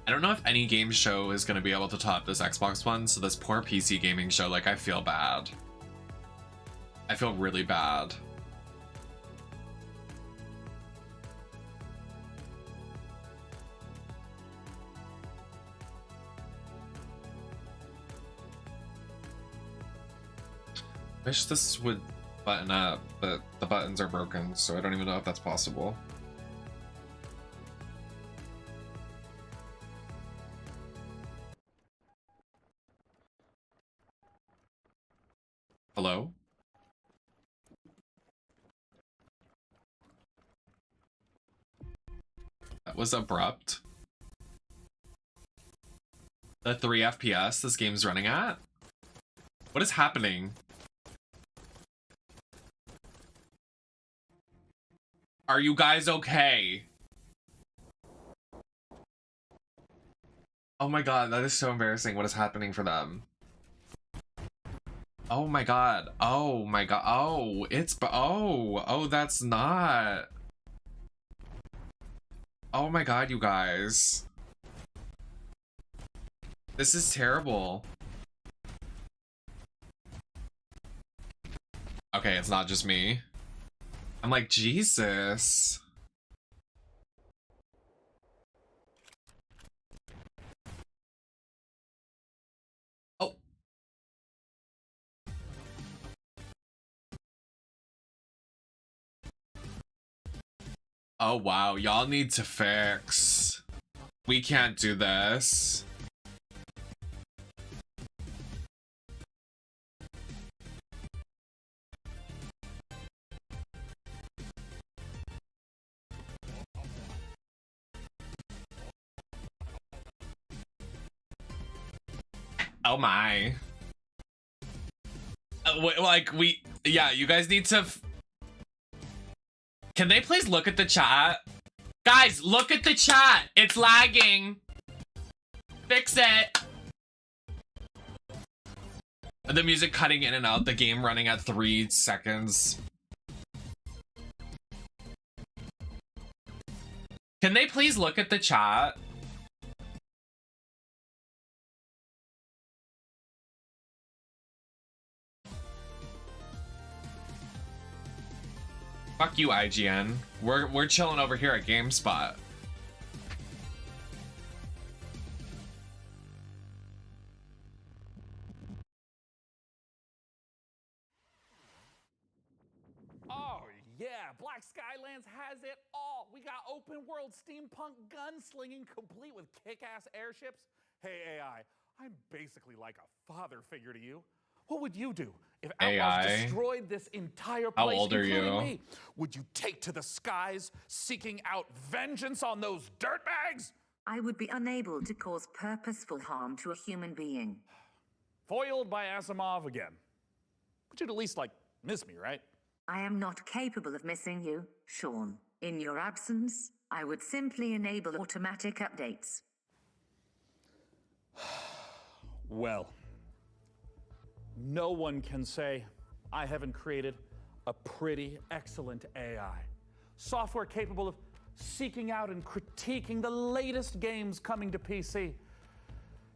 I don't know if any game show is going to be able to top this Xbox one, so this poor PC gaming show, like, I feel bad. I feel really bad. Wish this would button up, but the buttons are broken, so I don't even know if that's possible. Hello? That was abrupt. The 3 FPS this game's running at? What is happening? Are you guys okay? Oh my god, that is so embarrassing. What is happening for them? Oh my god. Oh my god. Oh, oh, that's not. Oh my god, you guys. This is terrible. Okay, it's not just me. I'm like, Jesus. Oh. Oh, wow. Y'all need to fix. We can't do this. Oh my. Like, yeah, you guys need to... Can they please look at the chat? Guys, look at the chat. It's lagging. Fix it. The music cutting in and out, the game running at 3 seconds. Can they please look at the chat? Fuck you, IGN. We're chilling over here at GameSpot. Oh yeah, Black Skylands has it all. We got open world steampunk gunslinging complete with kick-ass airships. Hey AI, I'm basically like a father figure to you. What would you do if Outlaws destroyed this entire place? How old are you? Me? Would you take to the skies, seeking out vengeance on those dirtbags? I would be unable to cause purposeful harm to a human being. Foiled by Asimov again. But you'd at least, like, miss me, right? I am not capable of missing you, Sean. In your absence, I would simply enable automatic updates. Well, no one can say I haven't created a pretty excellent AI. Software capable of seeking out and critiquing the latest games coming to PC.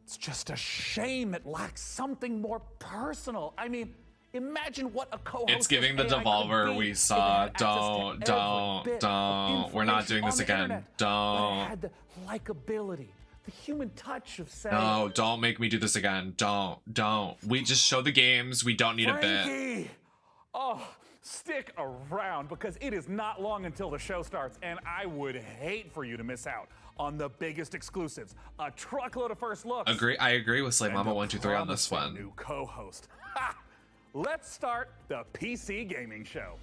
It's just a shame it lacks something more personal. I mean, imagine what a co-host. It's giving the Devolver we saw. Don't. We're not doing this again. Don't. It had the likability, the human touch of saying, no, don't make me do this again. Don't. We just show the games. We don't need a bit. Oh, stick around because it is not long until the show starts, and I would hate for you to miss out on the biggest exclusives, a truckload of first looks. I agree with Slay Mama 123 on this one. New co-host. Let's start the PC gaming show.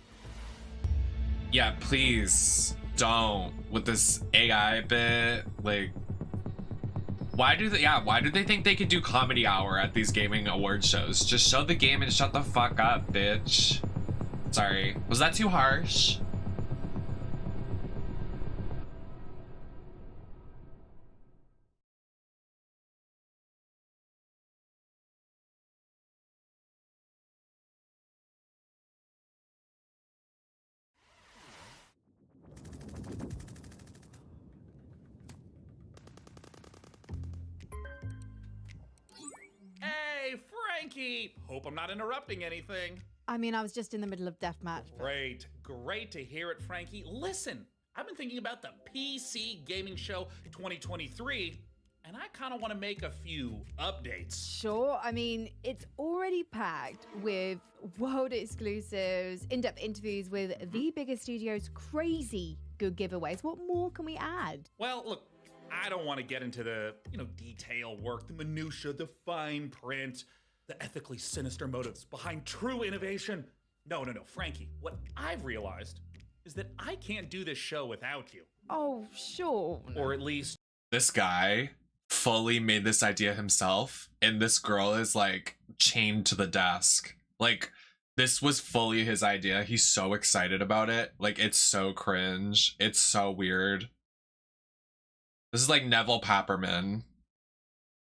Yeah, please don't with this AI bit. Like, why do they think they could do comedy hour at these gaming award shows? Just show the game and shut the fuck up, bitch. Sorry, was that too harsh? Frankie! Hope I'm not interrupting anything. I mean, I was just in the middle of deathmatch. Great. Great to hear it, Frankie. Listen, I've been thinking about the PC Gaming Show 2023, and I kind of want to make a few updates. Sure, I mean, it's already packed with world exclusives, in-depth interviews with the biggest studios, crazy good giveaways. What more can we add? Well, look, I don't want to get into the, detail work, the minutia, the fine print, the ethically sinister motives behind true innovation. No, Frankie, what I've realized is that I can't do this show without you. Oh, sure. Or at least... This guy fully made this idea himself, and this girl is like chained to the desk. Like, this was fully his idea. He's so excited about it. Like, it's so cringe. It's so weird. This is like Neville Papperman.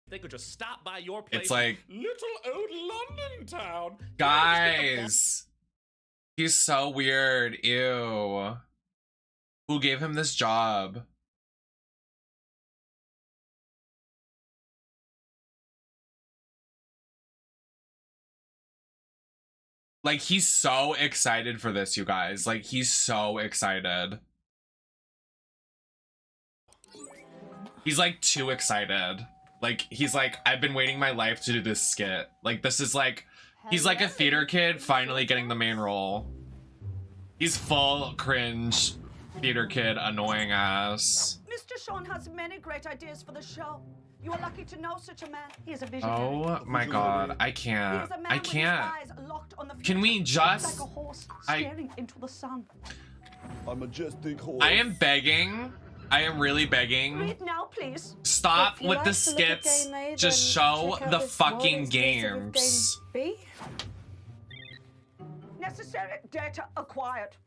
They could just stop by your place. It's like, little old London town. guys, he's so weird. Ew. Who gave him this job? Like, he's so excited for this, you guys. Like, he's so excited. He's like too excited. Like, he's like, I've been waiting my life to do this skit. Like, this is like, he's like a theater kid finally getting the main role. He's full cringe theater kid, annoying ass. Mr. Sean has many great ideas for the show. You are lucky to know such a man. He is a visionary. Oh my god, I can't. He is a man I with his can't. eyes locked on the Can we future, just... like a horse staring into the sun. A majestic horse. I am begging. I am really begging. Read now, please. Stop If you with like the to look at skits. Game A, Just then show check out the this fucking world exclusive of games. Game B. Necessary data acquired.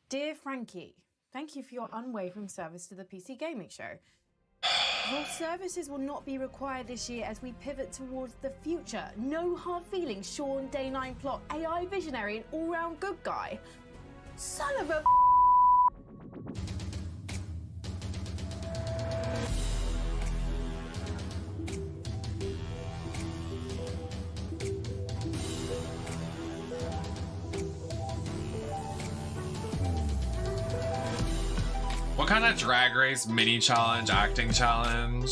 Dear Frankie, thank you for your unwavering service to the PC Gaming Show. Your services will not be required this year as we pivot towards the future. No hard feelings, Sean, Day 9 plot, AI visionary, and all-round good guy. Son of a... What kind of drag race mini challenge, acting challenge?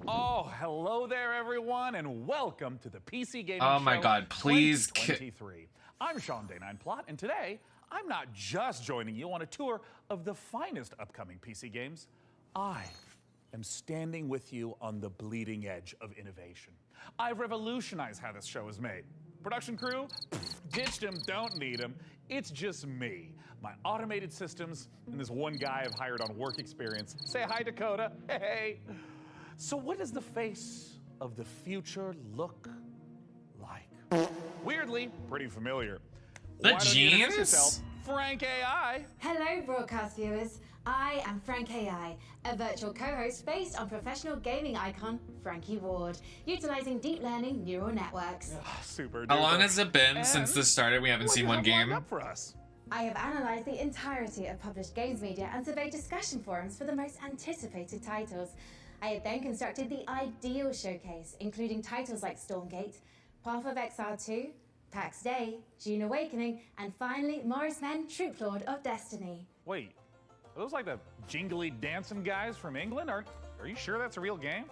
Oh, hello there, everyone, and welcome to the PC Gaming Show. Oh my god, please 2023. I'm Sean Day 9 Plot, and today I'm not just joining you on a tour of the finest upcoming PC games. I am standing with you on the bleeding edge of innovation. I've revolutionized how this show is made. Production crew? Pfft, ditched him, don't need him. It's just me, my automated systems, and this one guy I've hired on work experience. Say hi, Dakota. Hey. So what does the face of the future look like? Weirdly, pretty familiar. The Why don't you introduce jeans? yourself, Frank AI? Hello, broadcast viewers. I am Frank AI, a virtual co-host based on professional gaming icon Frankie Ward, utilizing deep learning neural networks. Super. How long duper. has it been since this started? We haven't What do seen you one have lined game. up for us? I have analyzed the entirety of published games media and surveyed discussion forums for the most anticipated titles. I have then constructed the ideal showcase, including titles like Stormgate, Path of Exile 2, PAX Day, June Awakening, and finally Morris Men, Troop Lord of Destiny. Wait, are those like the jingly dancing guys from England? Are you sure that's a real game?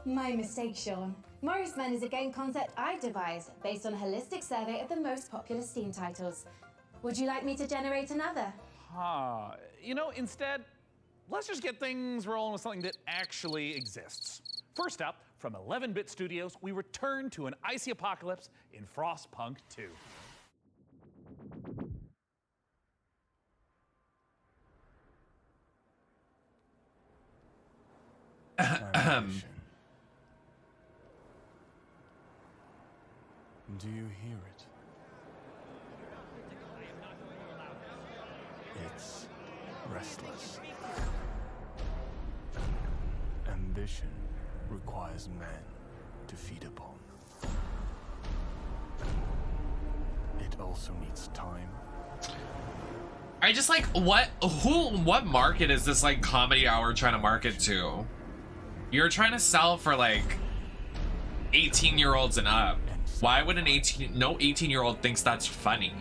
My mistake, Sean. Morris Men is a game concept I devised based on a holistic survey of the most popular Steam titles. Would you like me to generate another? Instead, let's just get things rolling with something that actually exists. First up, from 11-Bit Studios, we return to an icy apocalypse in Frostpunk 2. Do you hear it? It's restless. Ambition requires men to feed upon. also needs time. I just like, what market is this like comedy hour trying to market to? You're trying to sell for like 18-year-olds and up. Why would no 18-year-old thinks that's funny?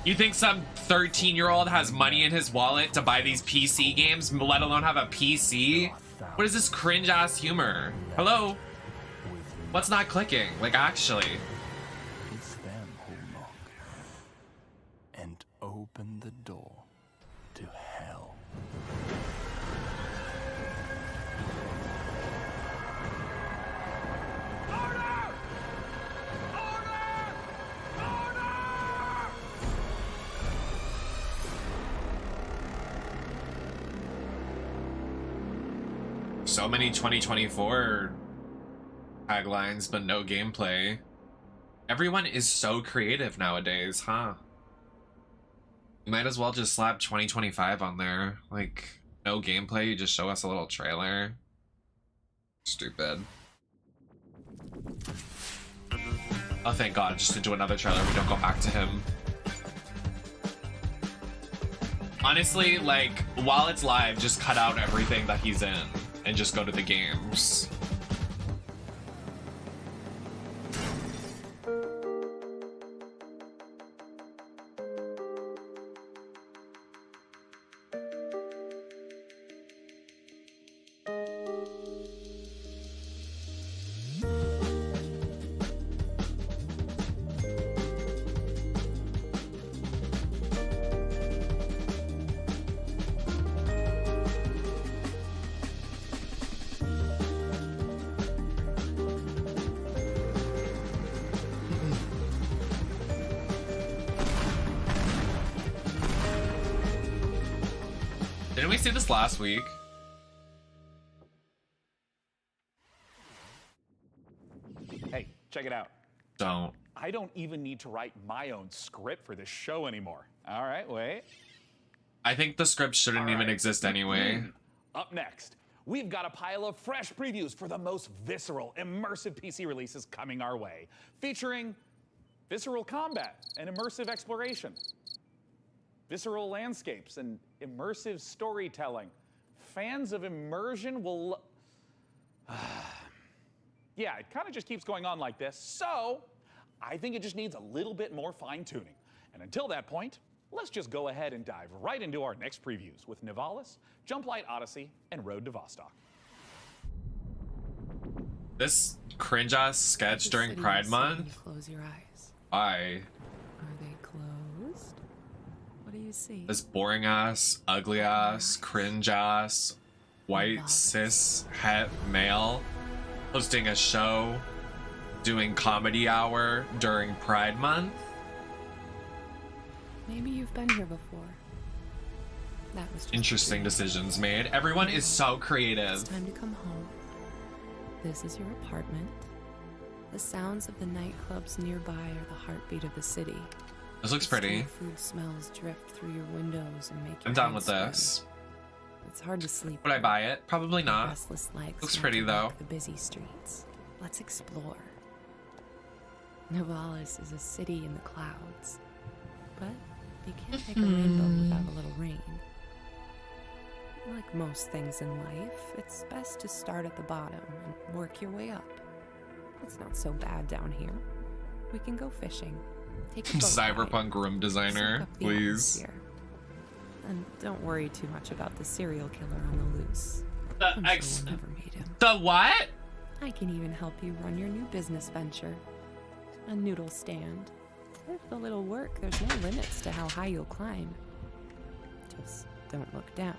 You think some 13-year-old has money in his wallet to buy these PC games, let alone have a PC? What is this cringe ass humor? Hello? What's not clicking? Like, actually. It's them who knock and open the door to hell. So many 2024 taglines, but no gameplay. Everyone is so creative nowadays, huh? You might as well just slap 2025 on there. Like, no gameplay, you just show us a little trailer. Stupid. Oh, thank God, just to do another trailer, we don't go back to him. Honestly, like, while it's live, just cut out everything that he's in and just go to the games. Didn't we see this last week? Hey, check it out. Don't. I don't even need to write my own script for this show anymore. All right, wait. I think the script shouldn't even exist anyway. Up next, we've got a pile of fresh previews for the most visceral, immersive PC releases coming our way, featuring visceral combat and immersive exploration, visceral landscapes and immersive storytelling. Fans of immersion will... yeah, it kind of just keeps going on like this, so I think it just needs a little bit more fine-tuning. And until that point, let's just go ahead and dive right into our next previews with Nivalis, Jump Light Odyssey, and Road to Vostok. This cringe-ass sketch during Pride Month? Close your eyes. Why? Are they closed? What do you see? This boring-ass, ugly-ass, cringe-ass, white, cis, het male hosting a show, doing comedy hour during Pride Month? Maybe you've been here before. That was just Interesting decisions made. Everyone is so creative. It's time to come home. This is your apartment. The sounds of the nightclubs nearby are the heartbeat of the city. This looks The pretty. street food smells drift through your windows and make your I'm down head with spin. this. It's hard to sleep. Would I here. buy it? Probably not. Restless legs Looks want pretty, to though. walk the busy streets. Let's explore. Nivalis is a city in the clouds, but you can't make a rainbow without a little rain. Like most things in life, it's best to start at the bottom and work your way up. It's not so bad down here. We can go fishing. Take a boat Cyberpunk room ride, designer, soak up the please. atmosphere. And don't worry too much about the serial killer on the loose. The I'm sure we'll never meet him. The what? I can even help you run your new business venture. A noodle stand. With a little work, there's no limits to how high you'll climb. Just don't look down.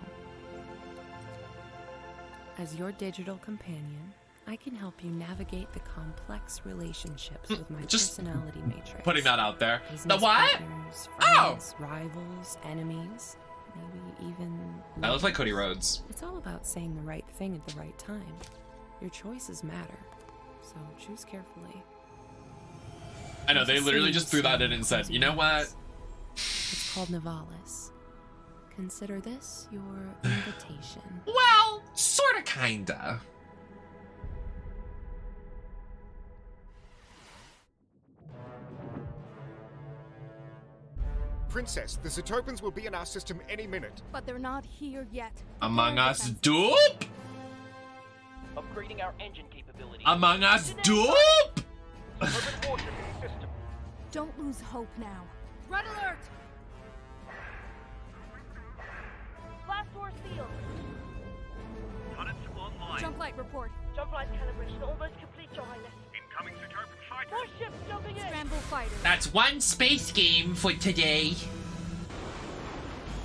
As your digital companion, I can help you navigate the complex relationships with my Just personality matrix. Putting that out there. The Business what? partners, Oh! friends, rivals, enemies, maybe even... That looks like Cody lovers. Rhodes. It's all about saying the right thing at the right time. Your choices matter, so choose carefully. I know, they literally just threw that in and said, you know what? It's called Nivalis. Consider this your invitation. Well, sorta kinda. Princess, the Zootopans will be in our system any minute. But they're not here yet. Among Us dupe? Upgrading our engine capability. Among Us dupe? Don't lose hope now. Red alert! Blast door sealed. Turrets online. Jump light report. Jump light calibration almost complete, Your Highness. Incoming Zootopan fighter. More ships jumping in. Scramble fighters. That's one space game for today.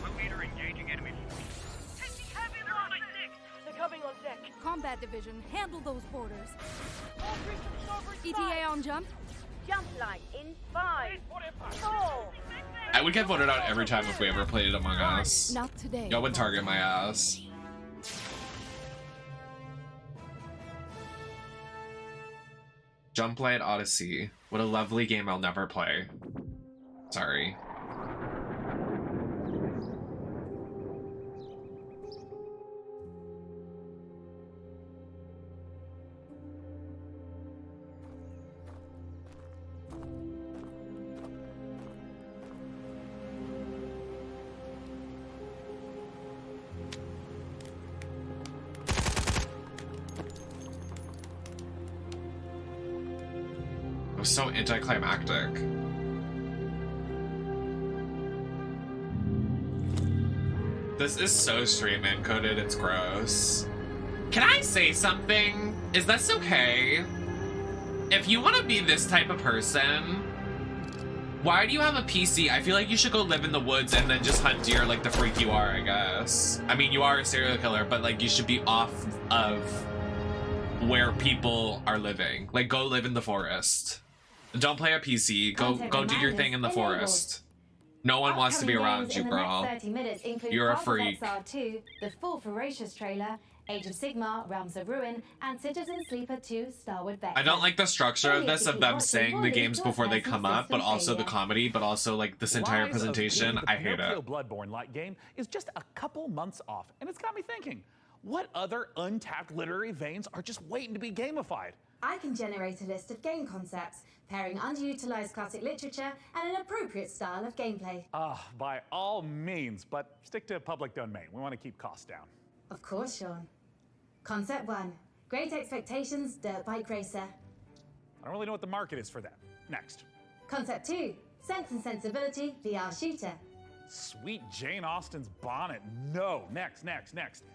Will leader engaging enemy forces. Taking heavy losses. They're coming on deck. Combat division, handle those boarders. All three to the starboard ETA on jump. Jump line in 5, 4. I would get voted out every time if we ever played Among Us. Not today. Y'all would target my ass. Jump Light Odyssey. What a lovely game I'll never play. Sorry. It was so anticlimactic. This is so stream encoded, it's gross. Can I say something? Is this okay? If you want to be this type of person, why do you have a PC? I feel like you should go live in the woods and then just hunt deer like the freak you are, I guess. I mean, you are a serial killer, but like you should be off of where people are living. Like, go live in the forest. Don't play a PC. Go do your thing in the forest. No one wants to be around you, girl. You're a freak. XR2, the full Ferocious trailer, Age of Sigmar, Realms of Ruin, and Citizen Sleeper 2, Starwood Vector. I don't like the structure of this, of them saying the games before they come up, but also the comedy, but also like this entire presentation. I hate it. Bloodborne-like game is just a couple months off, and it's got me thinking, what other untapped literary veins are just waiting to be gamified? I can generate a list of game concepts, pairing underutilized classic literature and an appropriate style of gameplay. By all means, but stick to public domain. We want to keep costs down. Of course, Sean. Concept 1, Great Expectations Dirt Bike Racer. I don't really know what the market is for that. Next. Concept 2, Sense and Sensibility VR Shooter. Sweet Jane Austen's bonnet. No. Next.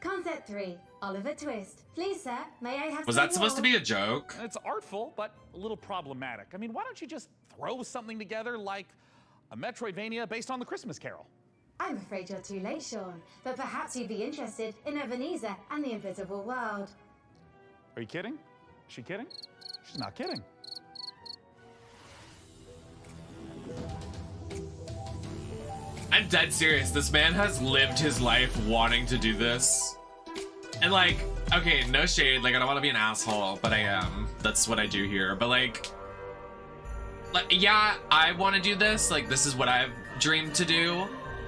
Concept 3, Oliver Twist. Please, sir, may I have Was that supposed to be a joke? It's artful, but a little problematic. I mean, why don't you just throw something together like a Metroidvania based on the Christmas Carol? I'm afraid you're too late, Sean, but perhaps you'd be interested in Ebenezer and the Invisible World. Are you kidding? Is she kidding? She's not kidding. I'm dead serious. This man has lived his life wanting to do this. And like, okay, no shade. Like, I don't want to be an asshole, but I am. That's what I do here. But like, yeah, I want to do this. Like, this is what I've dreamed to do.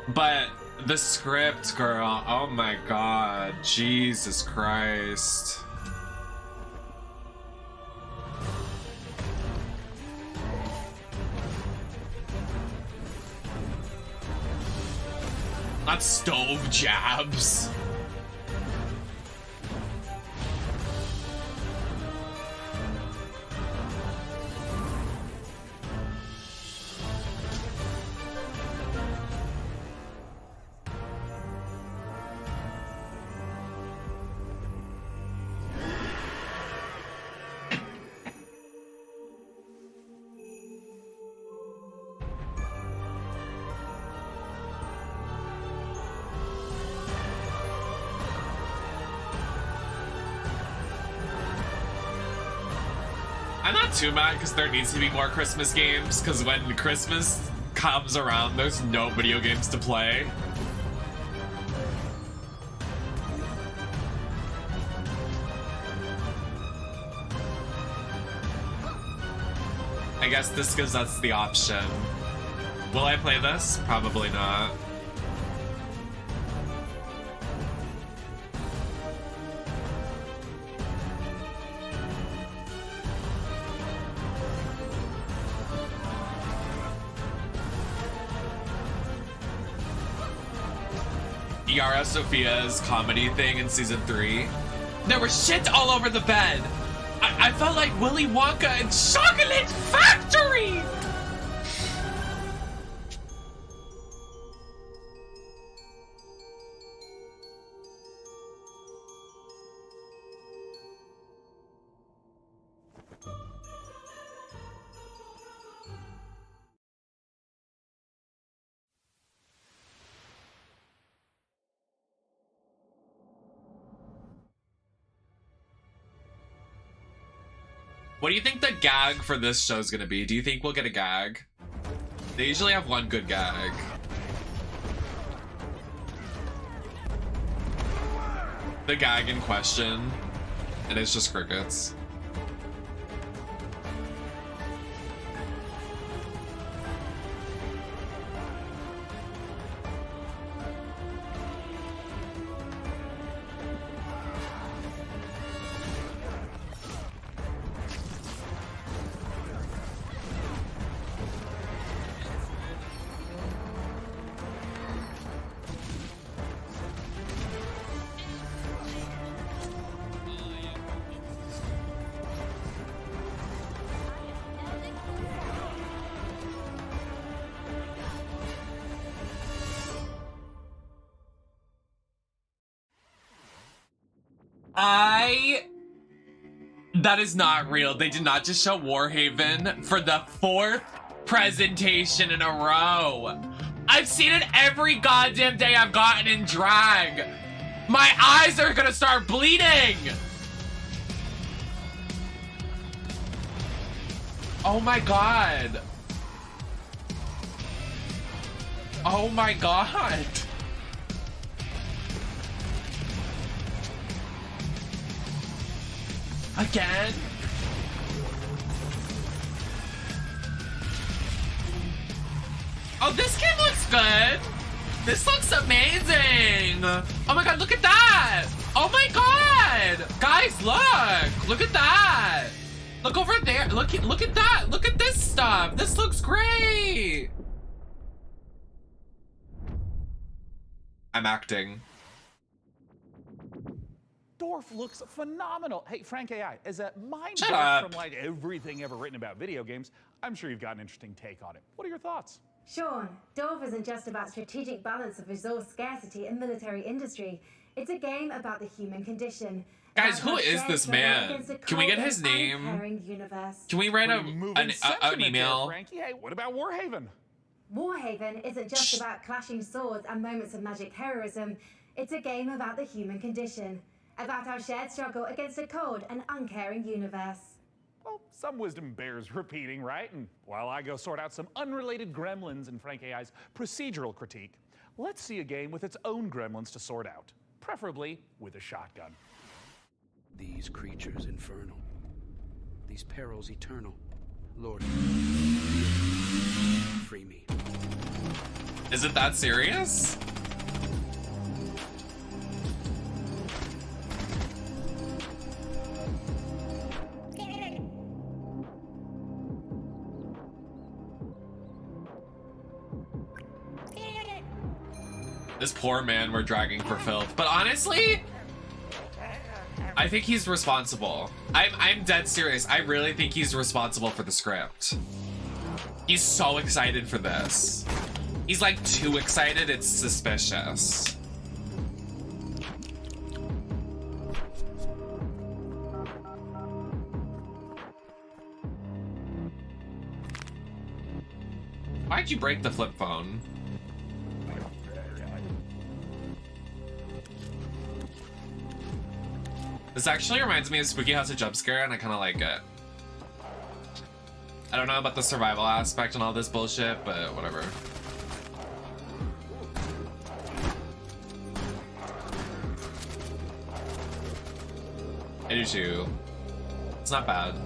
But the script, girl, oh my God, Jesus Christ. Not stove jabs. I'm not too mad because there needs to be more Christmas games, because when Christmas comes around, there's no video games to play. I guess this gives us the option. Will I play this? Probably not. Yara Sophia's comedy thing in season 3. There was shit all over the bed. I felt like Willy Wonka and Chocolate Factory. What do you think the gag for this show is gonna be? Do you think we'll get a gag? They usually have one good gag. The gag in question, and it's just crickets. That is not real. They did not just show Warhaven for the 4th presentation in a row. I've seen it every goddamn day I've gotten in drag. My eyes are gonna start bleeding. Oh my god. Oh my god. Again? Oh, this kid looks good. This looks amazing. Oh my god, look at that. Oh my god. Guys, look. Look at that. Look over there. Look at that. Look at this stuff. This looks great. I'm acting. Dorf looks phenomenal. Hey, Frank AI, as a mind Shut dork up. from like everything ever written about video games, I'm sure you've got an interesting take on it. What are your thoughts? Sean, Dorf isn't just about strategic balance of resource scarcity and military industry. It's a game about the human condition. Guys, who is this man? Can we get his name? Can we write an email? Frankie, hey, what about Warhaven? Warhaven isn't just about clashing swords and moments of magic heroism. It's a game about the human condition, about our shared struggle against a cold and uncaring universe. Well, some wisdom bears repeating, right? And while I go sort out some unrelated gremlins in Frank AI's procedural critique, let's see a game with its own gremlins to sort out, preferably with a shotgun. These creatures infernal, these perils eternal. Lord, free me. Is it that serious? This poor man we're dragging for filth. But honestly, I think he's responsible. I'm dead serious. I really think he's responsible for the script. He's so excited for this. He's like too excited, it's suspicious. Why'd you break the flip phone? This actually reminds me of Spooky House of Jump Scare, and I kind of like it. I don't know about the survival aspect and all this bullshit, but whatever. I do too. It's not bad.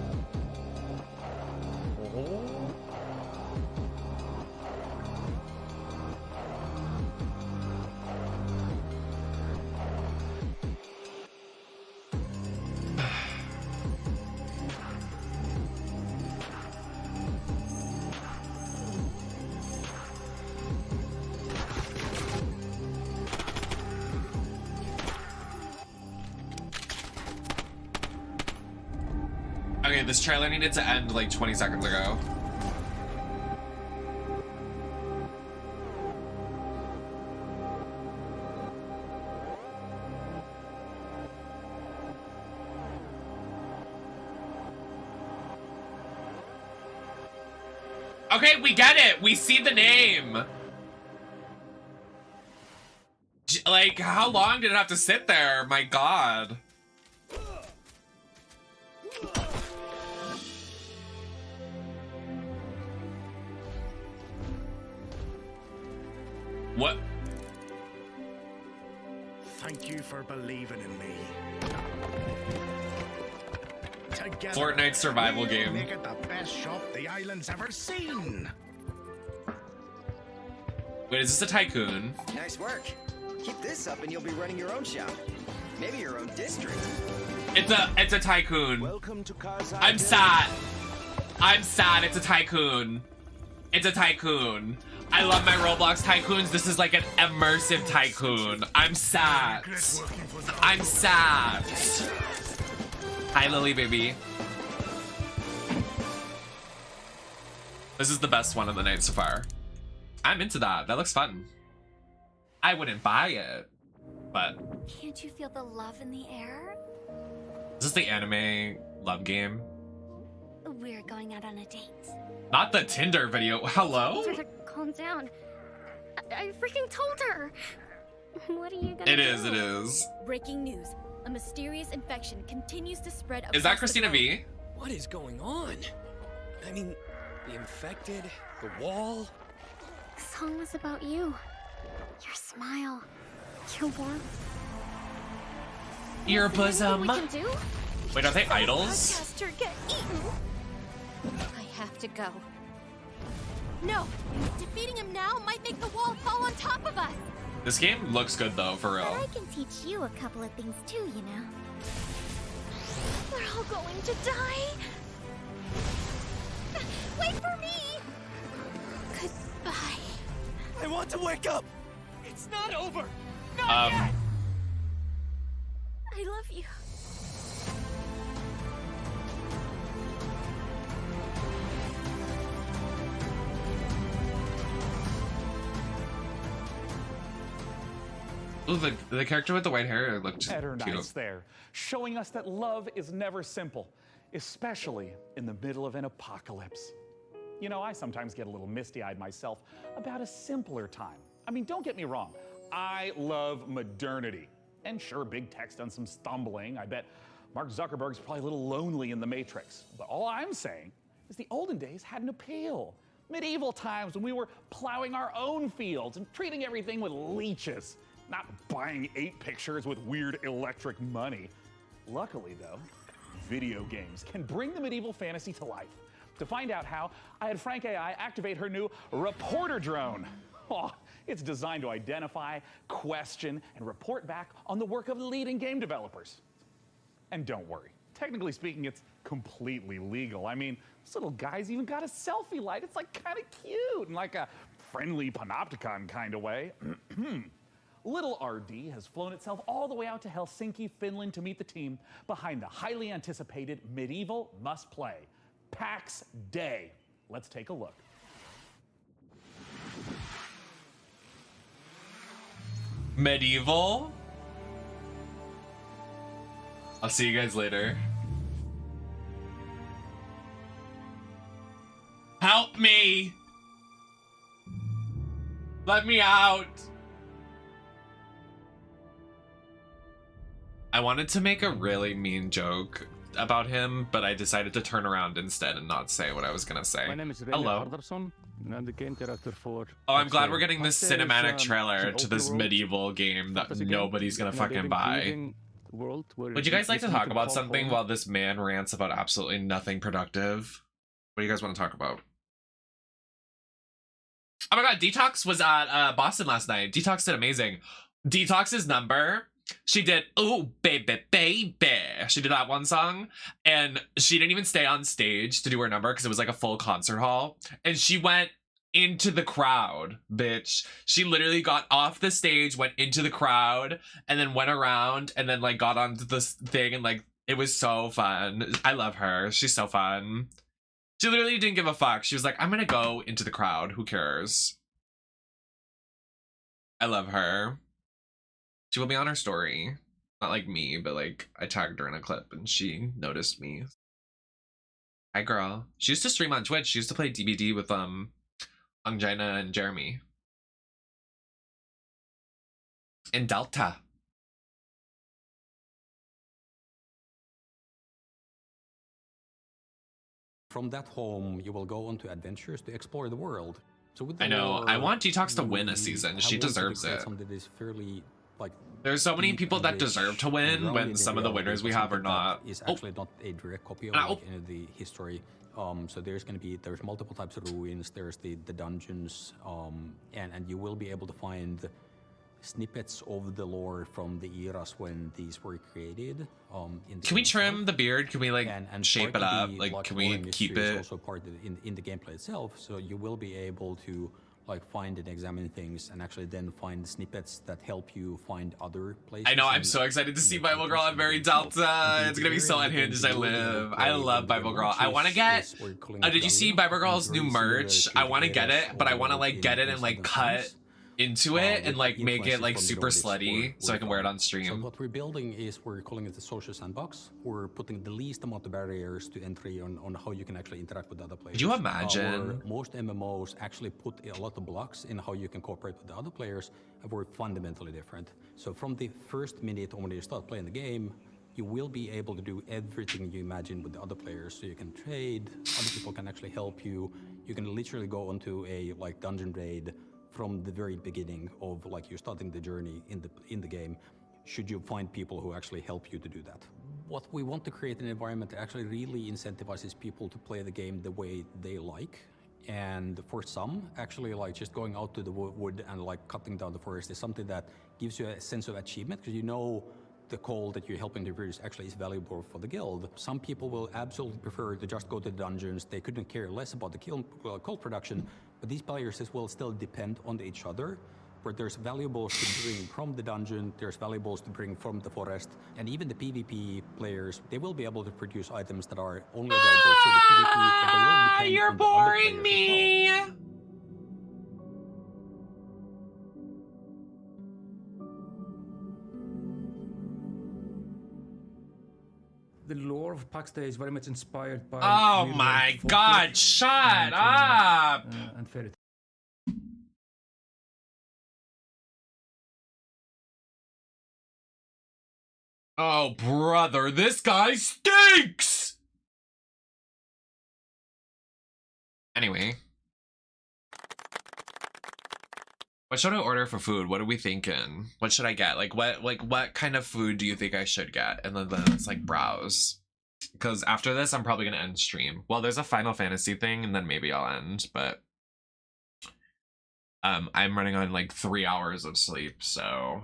Okay, this trailer needed to end like 20 seconds ago. Okay, we get it. We see the name. Like, how long did it have to sit there? My God. What? Thank you for believing in me. Together, Fortnite survival we'll game. Make it the best shop the island's ever seen. Wait, is this a tycoon? Nice work. Keep this up and you'll be running your own shop. Maybe your own district. It's a tycoon. Welcome to I'm sad. I'm sad. It's a tycoon. It's a tycoon. I love my Roblox tycoons. This is like an immersive tycoon. I'm sad. I'm sad. Hi, Lily, baby. This is the best one of the night so far. I'm into that. That looks fun. I wouldn't buy it, but... Can't you feel the love in the air? Is this the anime love game? We're going out on a date. Not the Tinder video. Hello? I told her to calm down. I freaking told her. What are you gonna do? It is. Breaking news. A mysterious infection continues to spread across Is that Christina V? What is going on? I mean, the infected, the wall. The song was about you. Your smile. Your warmth. Your bosom. We can do? Wait, are they idols? Podcaster get eaten. I have to go. No! Defeating him now might make the wall fall on top of us! This game looks good though, for But I real. can teach you a couple of things too, you know. We're all going to die! Wait for me! Goodbye. I want to wake up. It's not over. I love you. Ooh, the character with the white hair looked Better cute. nice there, showing us that love is never simple, especially in the middle of an apocalypse. You know, I sometimes get a little misty-eyed myself about a simpler time. I mean, don't get me wrong, I love modernity. And sure, big tech's done some stumbling. I bet Mark Zuckerberg's probably a little lonely in the Matrix. But all I'm saying is the olden days had an appeal. Medieval times when we were plowing our own fields and treating everything with leeches, not buying 8 pictures with weird electric money. Luckily, though, video games can bring the medieval fantasy to life. To find out how, I had Frank AI activate her new reporter drone. Oh, it's designed to identify, question, and report back on the work of leading game developers. And don't worry, technically speaking, it's completely legal. I mean, this little guy's even got a selfie light. It's like kind of cute in like a friendly panopticon kind of way. Little RD has flown itself all the way out to Helsinki, Finland to meet the team behind the highly anticipated medieval must-play, PAX Day. Let's take a look. Medieval? I'll see you guys later. Help me! Let me out! I wanted to make a really mean joke about him, but I decided to turn around instead and not say what I was gonna say. My name is Hello. and I'm the game director for... Oh, I'm glad we're getting this cinematic trailer to this medieval game that nobody's gonna fucking buy. Would you guys like to talk about something while this man rants about absolutely nothing productive? What do you guys want to talk about? Oh my god, Detox was at Boston last night. Detox did amazing. Detox's number, she did, "Ooh, baby, baby." She did that one song, and she didn't even stay on stage to do her number because it was like a full concert hall. And she went into the crowd, bitch. She literally got off the stage, went into the crowd, and then went around, and then like got onto this thing and like It was so fun. I love her. She's so fun. She literally didn't give a fuck. She was like, I'm gonna go into the crowd. Who cares? I love her. She will be on her story. Not like me, but like I tagged her in a clip and she noticed me. Hi, girl. She used to stream on Twitch. She used to play DBD with Angina and Jeremy. In Delta. From that home, you will go on to adventures to explore the world. So with the I know. lore, I want Detox to win a season. She deserves it. Something that is fairly, like, there's so many people that deserve to win when some of the winners we have are not. Is actually not a direct copy of like, the history. So there's multiple types of ruins. There's the dungeons, and you will be able to find snippets of the lore from the eras when these were created. Can we trim the beard? Can we like and shape it up? Like, can we keep it? Also part in the gameplay itself, so you will be able to like find and examine things, and actually then find snippets that help you find other places. I know. I'm so excited to see Bible Girl on Very Delta. It's gonna be so unhinged. I live. I love Bible Girl. I want to get. Did you see Bible Girl's new merch? I want to get it, but I want to like get it and like cut into it and like make it like super slutty so I can wear it on stream. So what we're building is we're calling it the social sandbox. We're putting the least amount of barriers to entry on how you can actually interact with other players. Could you imagine? Most MMOs actually put a lot of blocks in how you can cooperate with the other players, and we're fundamentally different. So from the first minute when you start playing the game, you will be able to do everything you imagine with the other players. So you can trade, other people can actually help you. You can literally go onto a like dungeon raid from the very beginning of like you starting the journey in the game, should you find people who actually help you to do that. What we want to create an environment that actually really incentivizes people to play the game the way they like. And for some, actually like just going out to the wood and like cutting down the forest is something that gives you a sense of achievement, because you know the coal that you're helping to produce actually is valuable for the guild. Some people will absolutely prefer to just go to the dungeons. They couldn't care less about the coal production, but these players will still depend on each other, where there's valuables to bring from the dungeon, there's valuables to bring from the forest, and even the PvP players, they will be able to produce items that are only available through the PvP, but they will depend You're on the other boring players me! as well. The lore of Pax Day is very much inspired by. Oh my god, shut up! And fairy tale. Oh, brother, this guy stinks! Anyway. What should I order for food? What are we thinking? What should I get? What kind of food do you think I should get? And then let's like browse. Because after this, I'm probably gonna end stream. Well, there's a Final Fantasy thing, and then maybe I'll end, but I'm running on like 3 hours of sleep, so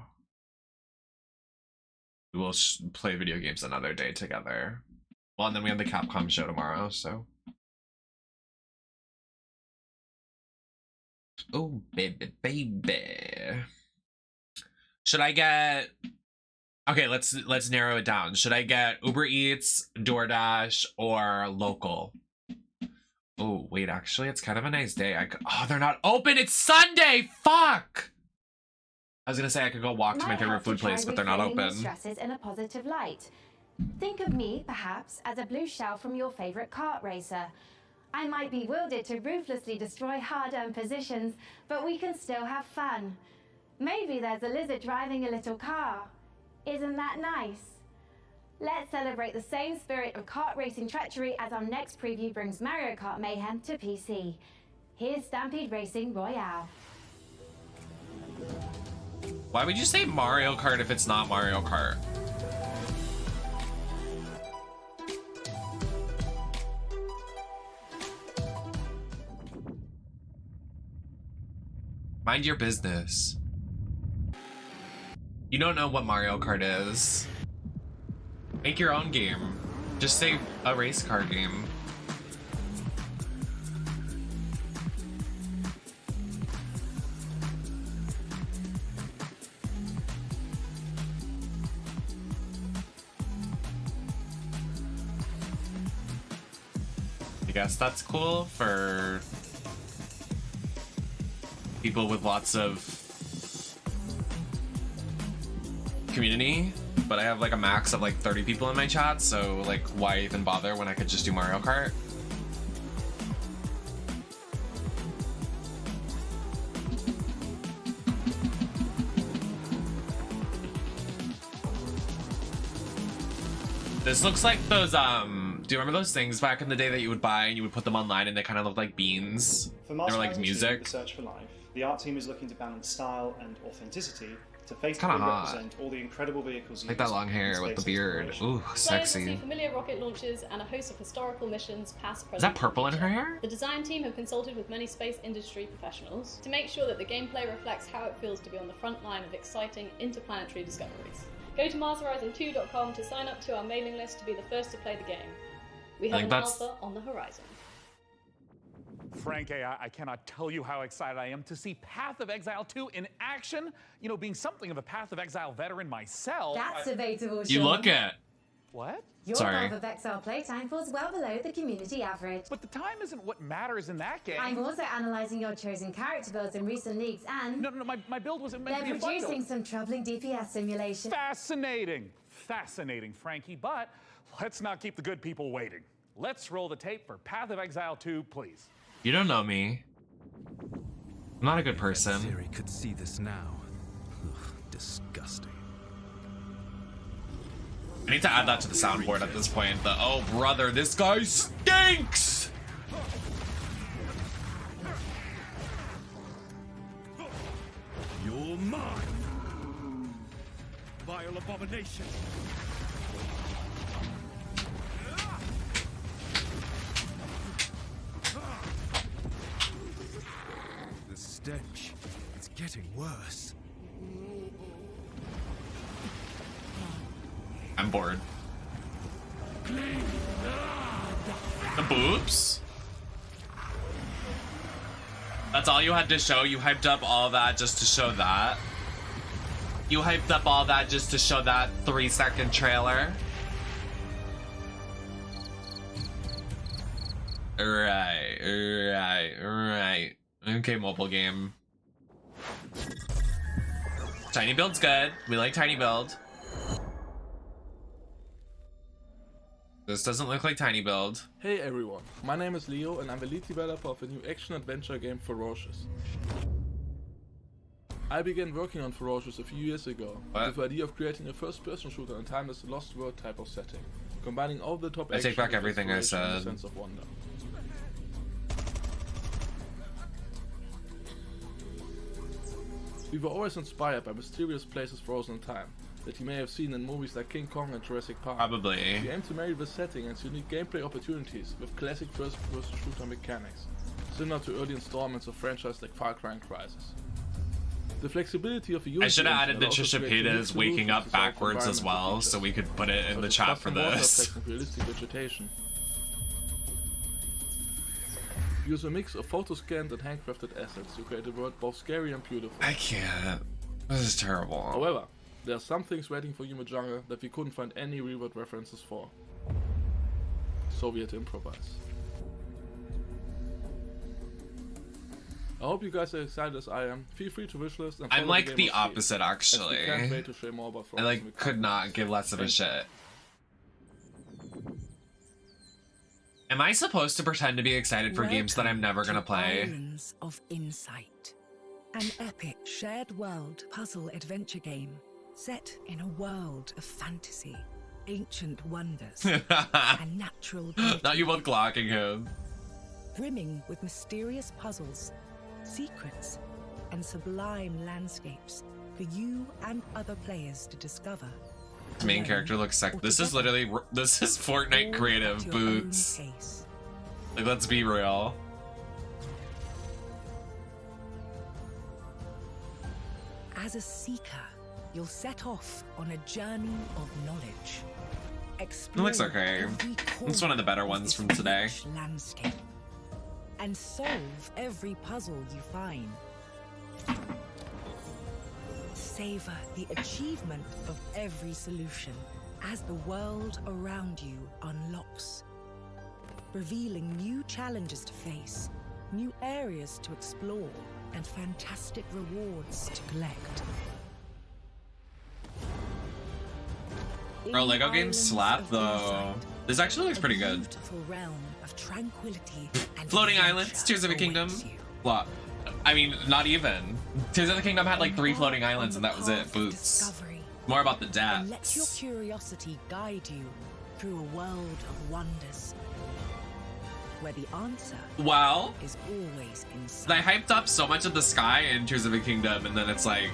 we'll play video games another day together. Well, and then we have the Capcom show tomorrow, so. Oh, baby, baby. Should I get... Okay, let's narrow it down. Should I get Uber Eats, DoorDash, or local? Oh, wait, actually, it's kind of a nice day. Oh, they're not open! It's Sunday! Fuck! I was gonna say I could go walk to my favorite food place, but they're not open. Stresses in a positive light. Think of me, perhaps, as a blue shell from your favorite kart racer. I might be wielded to ruthlessly destroy hard-earned positions, but we can still have fun. Maybe there's a lizard driving a little car. Isn't that nice? Let's celebrate the same spirit of kart racing treachery as our next preview brings Mario Kart Mayhem to PC. Here's Stampede Racing Royale. Why would you say Mario Kart if it's not Mario Kart? Mind your business. You don't know what Mario Kart is. Make your own game. Just say a race car game. I guess that's cool for people with lots of community, but I have like a max of like 30 people in my chat, so like why even bother when I could just do Mario Kart? This looks like those, do you remember those things back in the day that you would buy and you would put them online and they kind of looked like beans? For they were like music. The Search for Life, the art team is looking to balance style and authenticity to Kinda faithfully hot. represent all the incredible vehicles Like that long hair with the beard. Ooh, Players will see sexy. familiar rocket launches and a host of historical missions, past, present, Is that purple in and her future. hair? The design team have consulted with many space industry professionals to make sure that the gameplay reflects how it feels to be on the front line of exciting interplanetary discoveries. Go to MarsHorizon2.com to sign up to our mailing list to be the first to play the game. We have an alpha on the horizon. Frank, I cannot tell you how excited I am to see Path of Exile 2 in action. You know, being something of a Path of Exile veteran myself. That's debatable, You Sean. look at. What? Your Sorry. Path of Exile playtime falls well below the community average. But the time isn't what matters in that game. I'm also analysing your chosen character builds in recent leagues and... No, my build wasn't meant to be They're a fun producing build. some troubling DPS simulations. Fascinating. Fascinating, Frankie. But let's not keep the good people waiting. Let's roll the tape for Path of Exile 2, please. You don't know me. I'm not a good person. Siri could see this now. Ugh, disgusting. I need to add that to the soundboard at this point. The oh brother, this guy stinks! You're mine! Vile abomination! The stench. It's getting worse. I'm bored. The boobs? That's all you had to show? You hyped up all that just to show that? You hyped up all that just to show that 3-second trailer? Right. Okay, mobile game. Tiny build's good. We like tiny build. This doesn't look like tiny build. Hey everyone, my name is Leo and I'm the lead developer of a new action-adventure game Ferocious. I began working on Ferocious a few years ago with the idea of creating a first-person shooter in timeless Lost World type of setting, combining all the top I take action back with everything I exploration and a said. sense of wonder. We were always inspired by mysterious places frozen in time that you may have seen in movies like King Kong and Jurassic Park. Probably. We aim to marry the setting and its unique gameplay opportunities with classic first-person shooter mechanics, similar to early installments of franchises like Far Cry and Crysis. The flexibility of the I should have Unity added the engine allows us to create Chishapetas unique waking solutions up to solve backwards as environmental well, features, so we could put it in such the as chat for custom water this. effects and realistic vegetation. Use a mix of photo-scanned and handcrafted assets to create a world both scary and beautiful. I can't. This is terrible. However, there are some things waiting for you in the jungle that we couldn't find any real-world references for. So we had to improvise. I hope you guys are excited as I am. Feel free to wishlist and follow I'm like game the on Steam, opposite, as we actually. can't wait to share more about I like could not give less of a shit. Am I supposed to pretend to be excited for games that I'm never gonna play? Islands of Insight, an epic shared world puzzle adventure game set in a world of fantasy, ancient wonders, and natural beauty. Not you both clocking him. Brimming with mysterious puzzles, secrets, and sublime landscapes for you and other players to discover. The main character looks sick. This is literally, this is Fortnite creative boots. Like, let's be real. As a seeker, you'll set off on a journey of knowledge. It looks okay. It's one of the better ones from today. Landscape, and solve every puzzle you find. Savor the achievement of every solution as the world around you unlocks. revealing new challenges to face, new areas to explore, and fantastic rewards to collect. Bro, Lego games slap though. This actually looks pretty good. Realm of tranquility and Floating Islands, Tears of the Kingdom. Well, I mean, not even. Tears of the Kingdom had like 3 floating islands and that was it. Boots. More about the And let your depths. curiosity guide you through a world of wonders, where the answer Well, is always inside. they hyped up so much of the sky in Tears of the Kingdom and then it's like...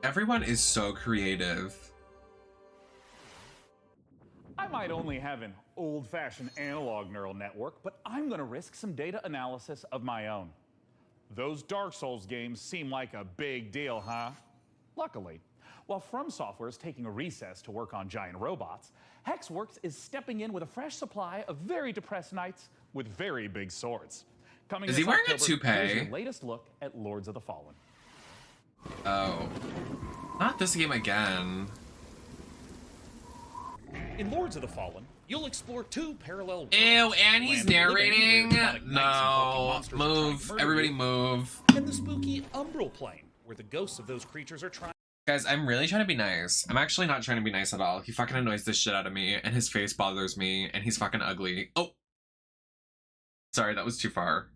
Everyone is so creative. I might only have an old-fashioned analog neural network, but I'm going to risk some data analysis of my own. Those Dark Souls games seem like a big deal, huh? Luckily, while From Software is taking a recess to work on giant robots, Hexworks is stepping in with a fresh supply of very depressed knights with very big swords. Coming Is he this wearing a October, toupee? here's your latest look at Lords of the Fallen. Oh. Not this game again. In Lords of the Fallen, you'll explore 2 parallel worlds. Ew, and he's Land narrating? living where demonic knights and hulking No. monsters are trying to Move. murder Everybody you, move. and the spooky Umbral Plane, where the ghosts of those creatures are trying. Guys, I'm really trying to be nice. I'm actually not trying to be nice at all. He fucking annoys the shit out of me, and his face bothers me, and he's fucking ugly. Oh! Sorry, that was too far.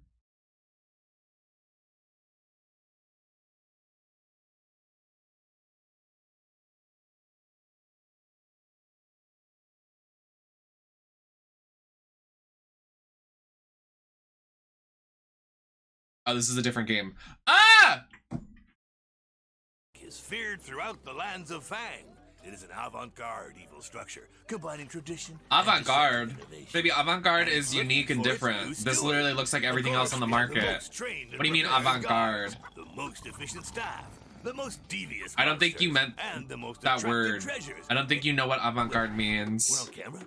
Oh, this is a different game. Ah! Is feared throughout the lands of Fang. It is an avant-garde evil structure, combining tradition. Avant-garde? Baby, avant-garde is unique and different. This literally looks like everything else on the market. What do you mean avant-garde? The most efficient staff, the most devious. I don't think you meant and the most that attractive word. treasures. I don't think you know what avant-garde means. We're on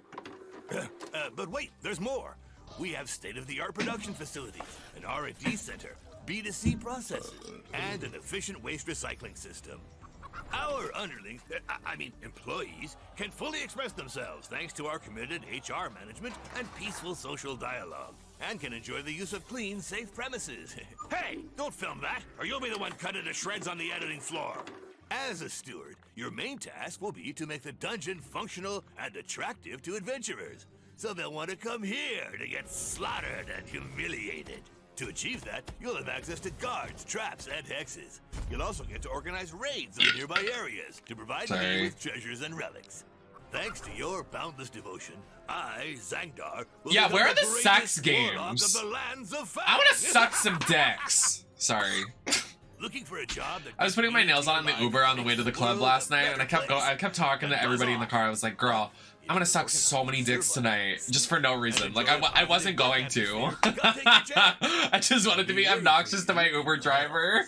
camera. But wait, there's more. We have state-of-the-art production facilities, an R&D center, B2C processes, and an efficient waste recycling system. Our underlings, employees, can fully express themselves thanks to our committed HR management and peaceful social dialogue, and can enjoy the use of clean, safe premises. Hey, don't film that, or you'll be the one cut into shreds on the editing floor. As a steward, your main task will be to make the dungeon functional and attractive to adventurers, so they'll want to come here to get slaughtered and humiliated. To achieve that, you'll have access to guards, traps, and hexes. You'll also get to organize raids in nearby areas to provide me with treasures and relics. Thanks to your boundless devotion, I, Zangdar, will Yeah, become where are the greatest sex warlock games? of the lands of Fang. I want to suck some dicks. Sorry. Looking for a job that I was putting my nails on in the Uber on the way to the club last night, and I kept talking to everybody in the car. I was like, girl, I'm gonna suck so many dicks tonight, just for no reason. Like, I wasn't going to. I just wanted to be obnoxious to my Uber driver.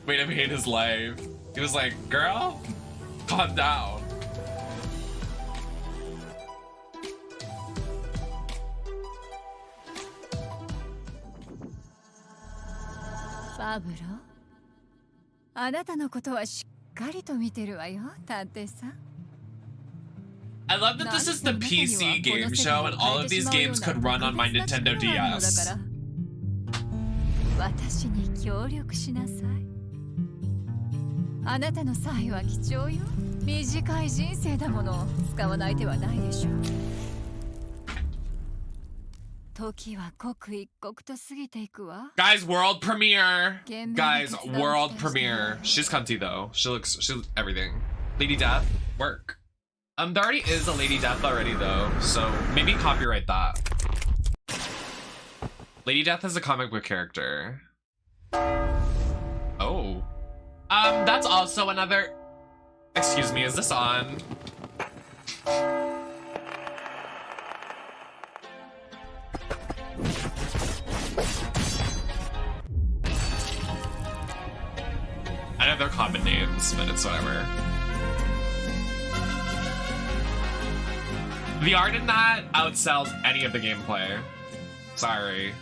Made him hate his life. He was like, girl, calm down. Pablo? あなたのことはしっかりと見てるわよ、探偵さん。 I love that this is the PC game show and all of these games could run on my Nintendo DS. 私に協力しなさい。あなたの才は貴重よ。短い人生だもの。使わない手はないでしょう。時は刻一刻と過ぎていくわ。 Guys, world premiere. Guys, world premiere. She's cunty though. She looks everything. Lady Death, work. There already is a Lady Death already though, so maybe copyright that. Lady Death is a comic book character. Oh. That's also another... Excuse me, is this on? I know they're common names, but it's whatever. The art in that outsells any of the gameplay. Sorry.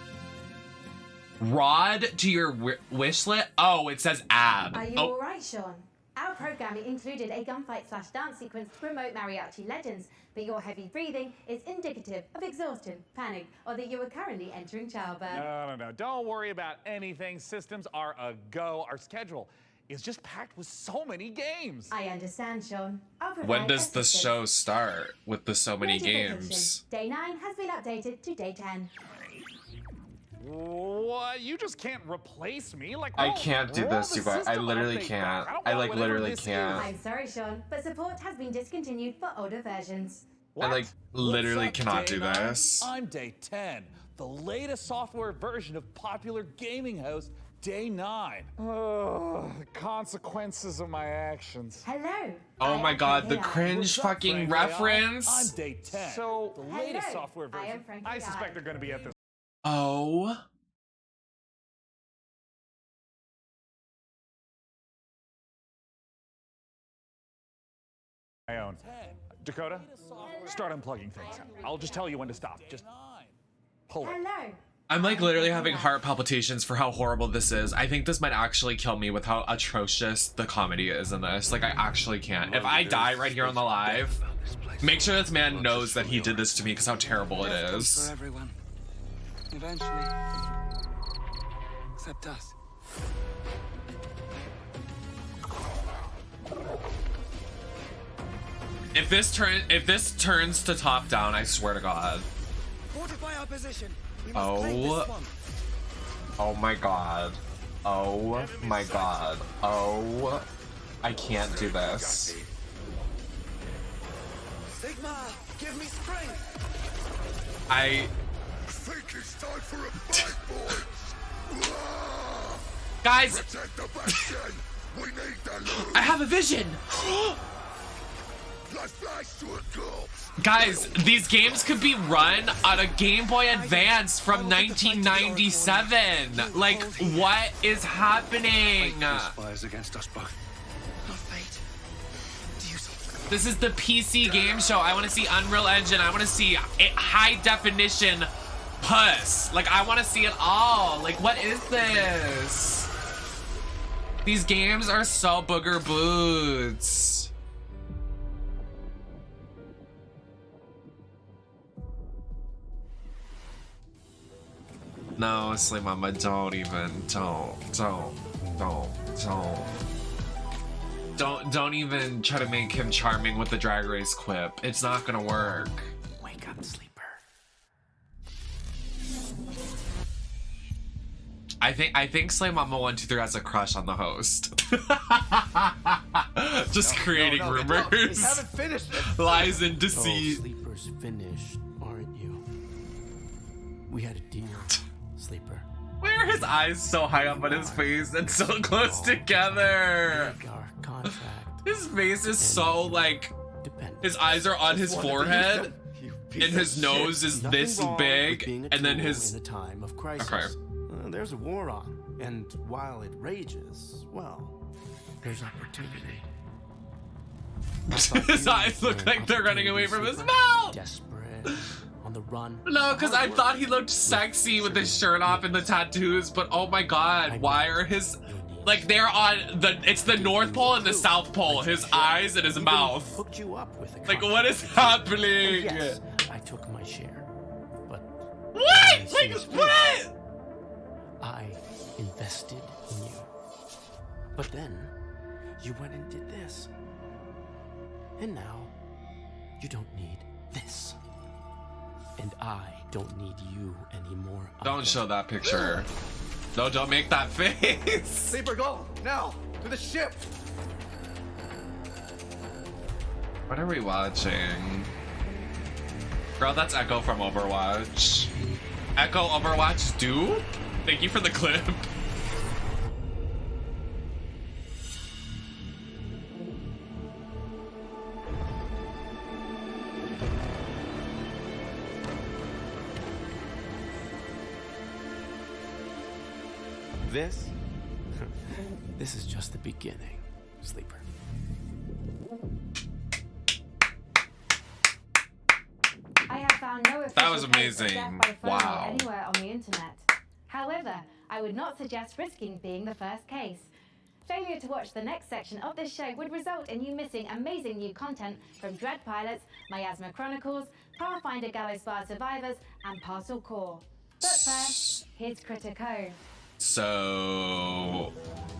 Rod to your wish list? Oh, it says ab. Are you all right, Sean? Our programming included a gunfight/dance sequence to promote mariachi legends, but your heavy breathing is indicative of exhaustion, panic, or that you are currently entering childbirth. No. Don't worry about anything. Systems are a go. Our schedule is just packed with so many games. I understand, Sean. I'll provide When does the assistance. show start with the so many Notification. games? Day 9 has been updated to day 10. What? You just can't replace me? Like, I can't do roll this, the you guys. I system literally update can't. back. don't I want like whatever literally this can't. I'm sorry, Sean, but support has been discontinued for older versions. I like literally What's up, cannot Day do 9? this. I'm Day 10, the latest software version of popular gaming host Day 9. Ugh, the consequences of my actions. Hello. Oh my god, the Frankie cringe What's up, fucking Frankie? reference. I'm Day 10. So, the latest Hello, software I am version. Frankie I suspect they're going to be at this. Oh. My own. Dakota, start unplugging things. I'll just tell you when to stop. Just pull it. Hello. I'm like literally having heart palpitations for how horrible this is. I think this might actually kill me with how atrocious the comedy is in this. Like, I actually can't. If I die right here on the live, make sure this man knows that he did this to me because how terrible it is. For everyone. Eventually. Except us. If this turns to top down, I swear to God. Fortify our position. We must claim this Oh. one. Oh my god. Oh my god. Oh. I can't do this. Sigma, give me strength. I think it's time for a fight, boys. Guys, Protect the bastion. We need the loot. I have a vision. Let's flash to a corpse. Guys, these games could be run on a Game Boy Advance from 1997. Like, what is happening? Conspires against us both. Not fate. This is the PC game show. I want to see Unreal Engine. I want to see high definition puss. Like, I want to see it all. Like, what is this? These games are so booger boots. No, Slay Mama, don't even, don't even try to make him charming with the Drag Race quip. It's not gonna work. Wake up, sleeper. I think Slay Mama 123 has a crush on the host. Just creating rumors. We haven't finished it. Lies and deceit. Oh, Sleeper's finished, aren't you? We had a deal, Sleeper. Why are his eyes so high up on his face and so close together? Our contract. His face is so like, his eyes are on his forehead and his nose is this big, and then his. In a time of crisis. Okay. There's a war on, and while it rages, well, there's opportunity. His eyes look like they're running away from his mouth. Desperate, on the run. No, because I thought he looked sexy with his shirt off and the tattoos, but oh my god, why are his, like, they're on the, it's the North Pole and the South Pole, his eyes and his mouth. Hooked you up with a Like, what is happening? Yes, I took my share, but what? Like, what? I invested in you. But then, you went and did this. And now, you don't need this. And I don't need you anymore. Don't show that picture. No, don't make that face. Sleeper, go! Now! To the ship! What are we watching? Girl, that's Echo from Overwatch. Echo Overwatch dude? Thank you for the clip. This is just the beginning, Sleeper. I have found no official That was case of amazing. death by FOMO Wow. anywhere on the internet. However, I would not suggest risking being the first case. Failure to watch the next section of this show would result in you missing amazing new content from Dread Pilots, Miasma Chronicles, Pathfinder Gallows Bar Survivors, and Parcel Core. But first, here's Critter Cove. So,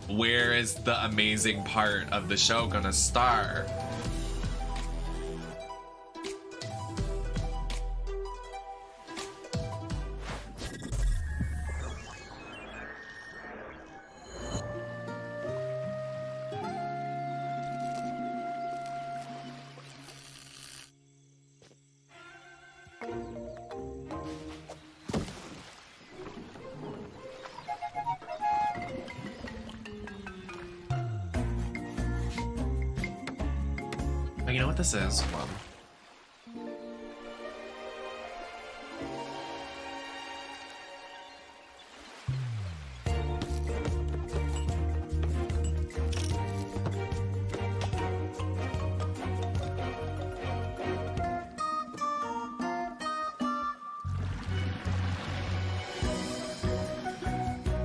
where is the amazing part of the show gonna start? Oh, you know what this is? Hold on.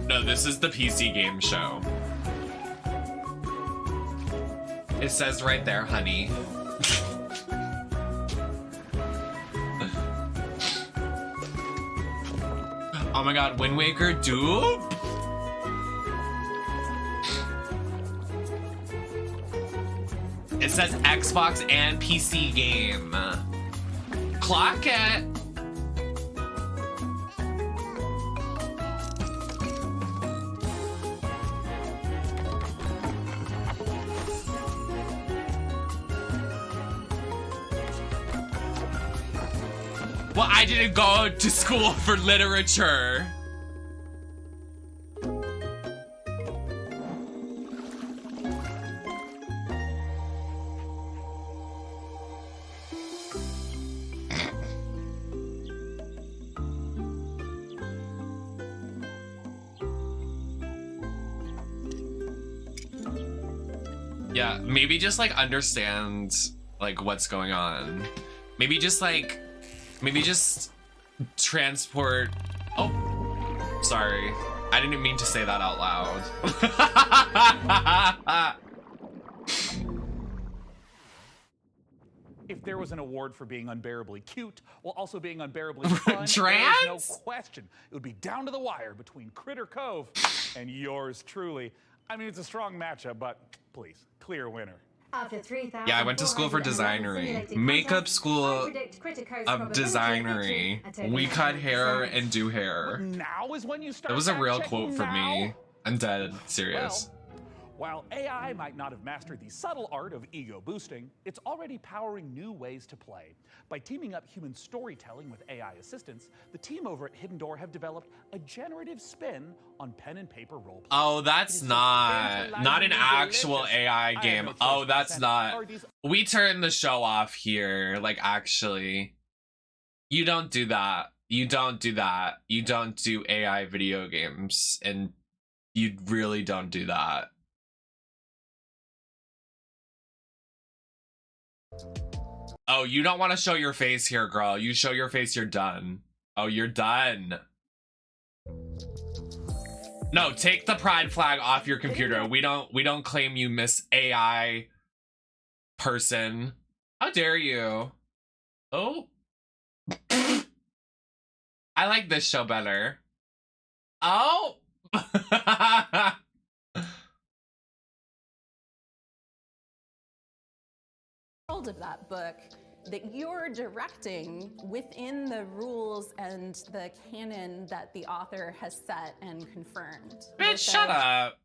No, this is the PC game show. It says right there, honey. Oh my god, Wind Waker dupe? It says Xbox and PC game. Clock it. Well, I didn't go to school for literature. Yeah, maybe just like understand like what's going on. Maybe just transport. Oh, sorry. I didn't mean to say that out loud. If there was an award for being unbearably cute while also being unbearably fun, Trans? there's no question it would be down to the wire between Critter Cove and yours truly. I mean, it's a strong matchup, but please, clear winner. After 3,000. Yeah, I went to school for designery. Makeup school of designery. We cut hair and do hair. Now is when you start. That was a real quote from now? me. I'm dead serious. While AI might not have mastered the subtle art of ego boosting, it's already powering new ways to play. By teaming up human storytelling with AI assistance, the team over at Hidden Door have developed a generative spin on pen and paper roleplay. Oh, that's not an actual AI game. Oh, that's not. We turned the show off here. Like, actually, you don't do that. You don't do that. You don't do AI video games, and you really don't do that. Oh, you don't want to show your face here, girl. You show your face, you're done. Oh, you're done. No, take the pride flag off your computer. We don't claim you, Miss AI person. How dare you? Oh. I like this show better. Oh. Of that book that you're directing within the rules and the canon that the author has set and confirmed. Bitch, shut up.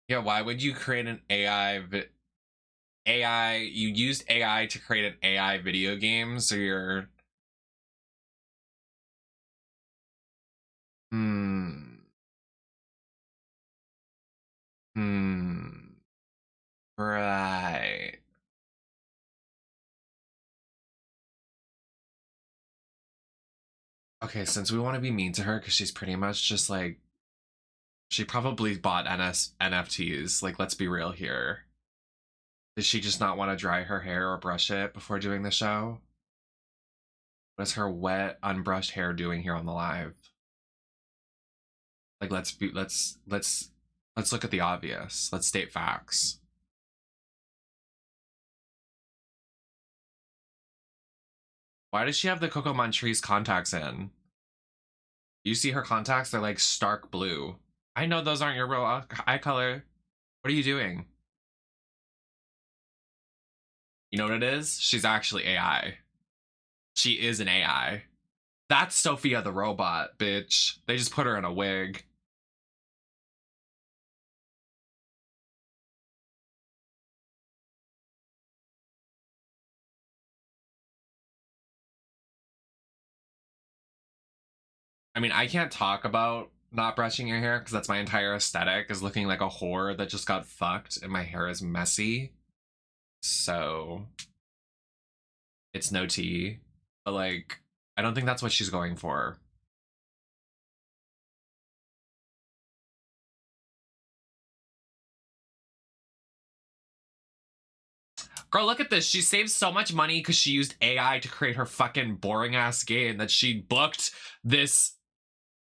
Yeah, why would you create an you used AI to create an AI video game, so you're right. Okay, since we want to be mean to her because she's pretty much just like She probably bought NFTs. Like, let's be real here. Did she just not want to dry her hair or brush it before doing the show? What is her wet, unbrushed hair doing here on the live? Like, let's look at the obvious. Let's state facts. Why does she have the Coco Montrese contacts in? You see her contacts? They're like stark blue. I know those aren't your real eye color. What are you doing? You know what it is? She's actually AI. She is an AI. That's Sophia the robot, bitch. They just put her in a wig. I mean, I can't talk about not brushing your hair because that's my entire aesthetic, is looking like a whore that just got fucked and my hair is messy. So it's no tea. But like, I don't think that's what she's going for. Girl, look at this. She saved so much money because she used AI to create her fucking boring ass game that she booked this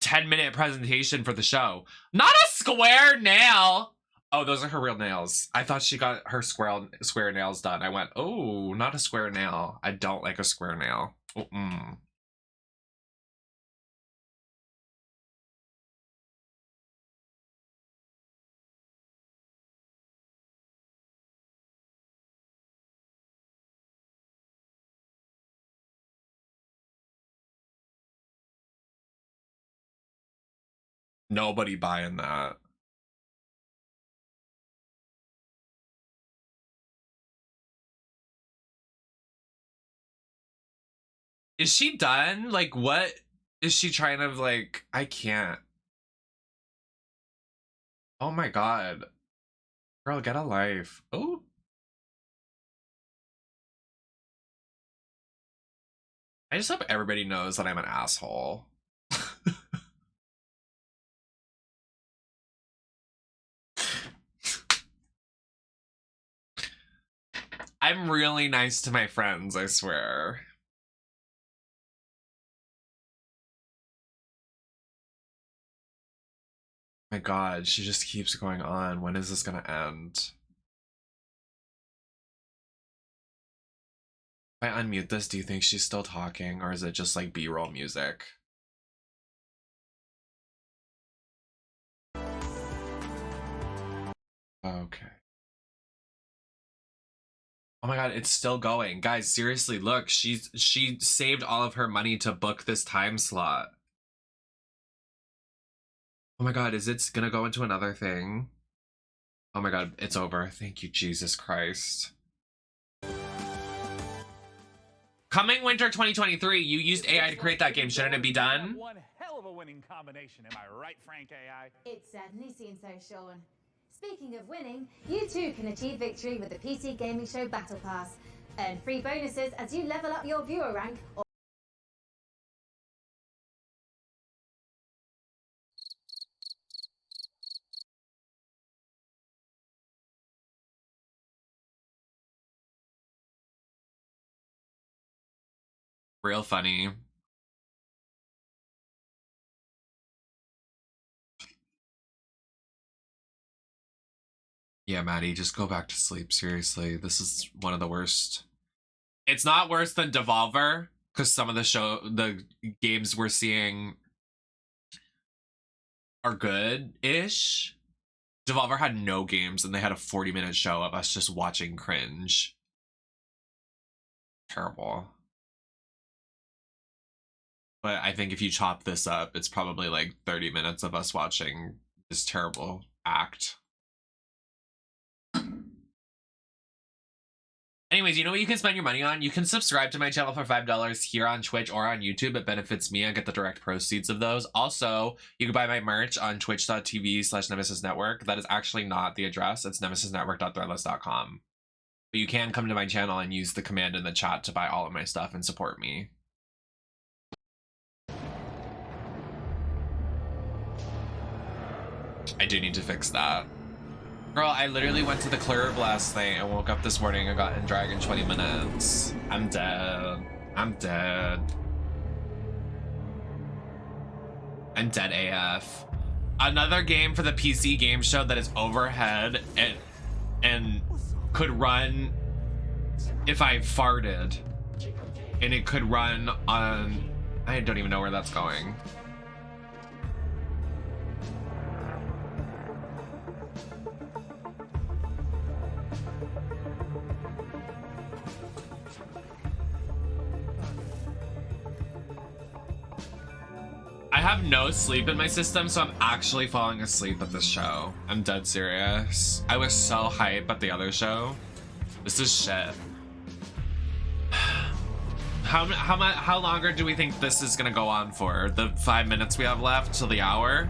10-minute presentation for the show. Not a square nail. Oh, those are her real nails. I thought she got her square nails done. I went, oh, not a square nail. I don't like a square nail. Mm-mm. Nobody buying that. Is she done? Like, what is she trying to, like, I can't. Oh my god. Girl, get a life. Oh. I just hope everybody knows that I'm an asshole. I'm really nice to my friends, I swear. My god, she just keeps going on. When is this gonna end? If I unmute this, do you think she's still talking, or is it just like B-roll music? Okay. Oh my god, it's still going. Guys, seriously, look, she saved all of her money to book this time slot. Oh my god, is it gonna go into another thing? Oh my god, it's over. Thank you, Jesus Christ. Coming winter 2023, you used AI to create that game. Shouldn't it be done? One hell of a winning combination, am I right, Frank AI? It certainly seems so, Sean. Speaking of winning, you too can achieve victory with the PC Gaming Show Battle Pass. Earn free bonuses as you level up your viewer rank or Real funny. Yeah, Maddie, just go back to sleep. Seriously, this is one of the worst. It's not worse than Devolver, because some of the games we're seeing are good-ish. Devolver had no games, and they had a 40-minute show of us just watching Cringe. Terrible. But I think if you chop this up, it's probably like 30 minutes of us watching this terrible act. Anyways, you know what you can spend your money on? You can subscribe to my channel for $5 here on Twitch or on YouTube. It benefits me. I get the direct proceeds of those. Also, you can buy my merch on twitch.tv/NemesisNetwork. That is actually not the address. It's nemesisnetwork.threadless.com. But you can come to my channel and use the command in the chat to buy all of my stuff and support me. I do need to fix that. Girl, I literally went to the club last night and woke up this morning and got in drag in 20 minutes. I'm dead. I'm dead. I'm dead AF. Another game for the PC game show that is overhead and could run if I farted. And it could run on... I don't even know where that's going. I have no sleep in my system, so I'm actually falling asleep at this show. I'm dead serious. I was so hyped at the other show. This is shit. How longer do we think this is gonna go on for? The 5 minutes we have left till the hour?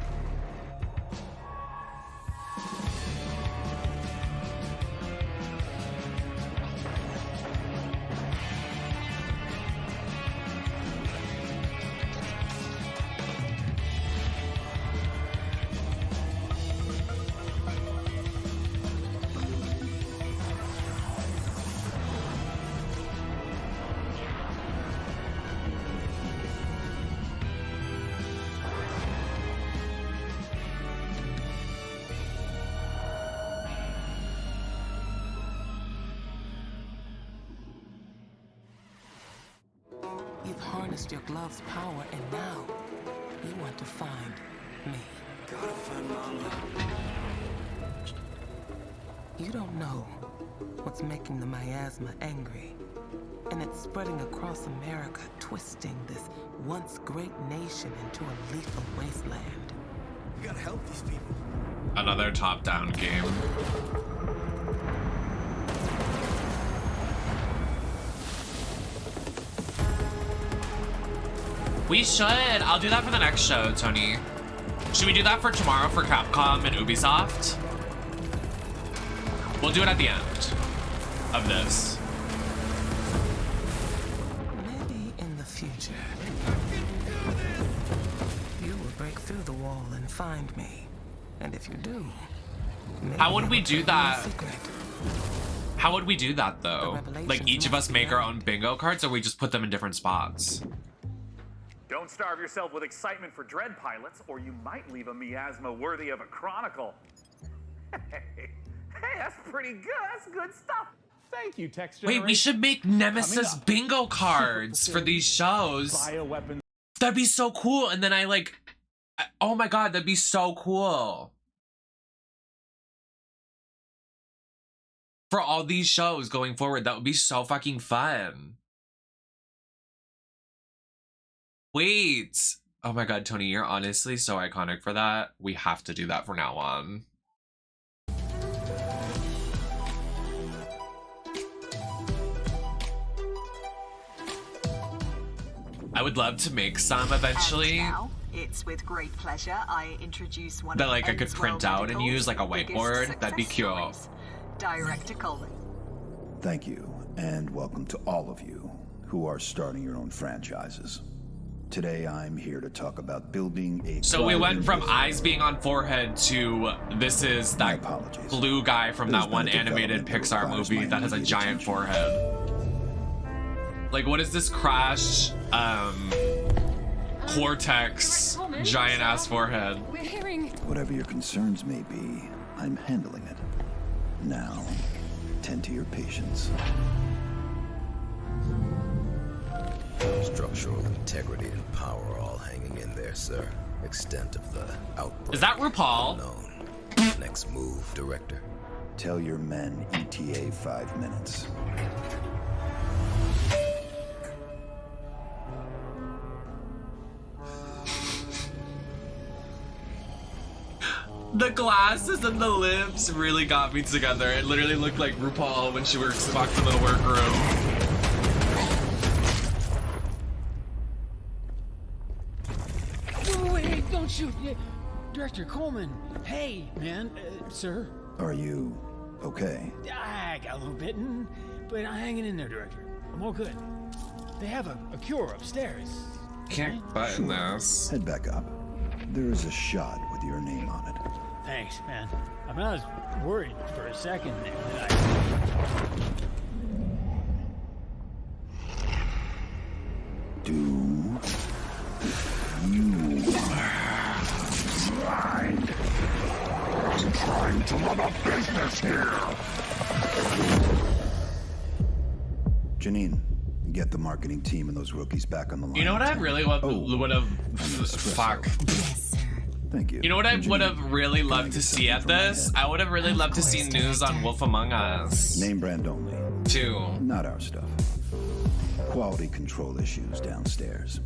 You've harnessed your glove's power, and now you want to find me. Gotta find Mama. You don't know what's making the miasma angry, and it's spreading across America, twisting this once great nation into a lethal wasteland. We gotta help these people. Another top-down game. We should. I'll do that for the next show, Tony. Should we do that for tomorrow for Capcom and Ubisoft? We'll do it at the end of this. Maybe in the future, you will break through the wall and find me. And if you do, how would we do that? How would we do that though? Like each of us make our own bingo cards, or we just put them in different spots? Don't starve yourself with excitement for Dread pilots, or you might leave a miasma worthy of a chronicle. Hey, that's pretty good. That's good stuff. Thank you, Text Generation. Wait, we should make Nemesis bingo cards for these shows. Bioweapons. That'd be so cool. And then oh my god, that'd be so cool. For all these shows going forward, that would be so fucking fun. Wait. Oh my god, Tony, you're honestly so iconic for that. We have to do that from now on. I would love to make some eventually. And now, it's with great pleasure I introduce one that of I could Ends print World out and use like a Medical's whiteboard. biggest That'd be cute. success stories. Director Colin. Thank you, and welcome to all of you who are starting your own franchises. Today I'm here to talk about building a... So we went from eyes being on forehead to this is that blue guy from that one animated Pixar movie that has a giant forehead. Like, what is this Crash, Cortex, giant ass forehead? We're hearing... Whatever your concerns may be, I'm handling it. Now, tend to your patients. Structural integrity and power all hanging in there, sir. Extent of the outbreak. Is that RuPaul? Unknown. Next move, director. Tell your men ETA 5 minutes. The glasses and the lips really got me together. It literally looked like RuPaul when she walked into the workroom. Wait, don't shoot. Director Coleman. Hey, man, sir. Are you okay? I got a little bitten, but I'm hanging in there, Director. I'm all good. They have a cure upstairs. Can't button this. Head back up. There is a shot with your name on it. Thanks, man. I mean, I was worried for a second there that Do you mind? I'm trying to run a business here. Janine, get the marketing team and those rookies back on the line. You know what I really would have fuck. Thank you. You know what I would have really loved to see at this? I would have really loved to see news on Wolf Among Us. Name brand only. 2. Not our stuff. Quality control issues downstairs.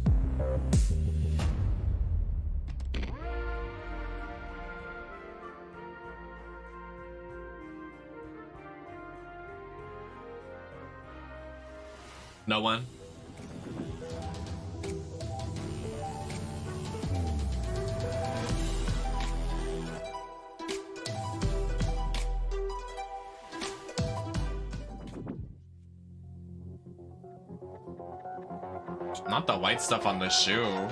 No one? Not the white stuff on the shoe.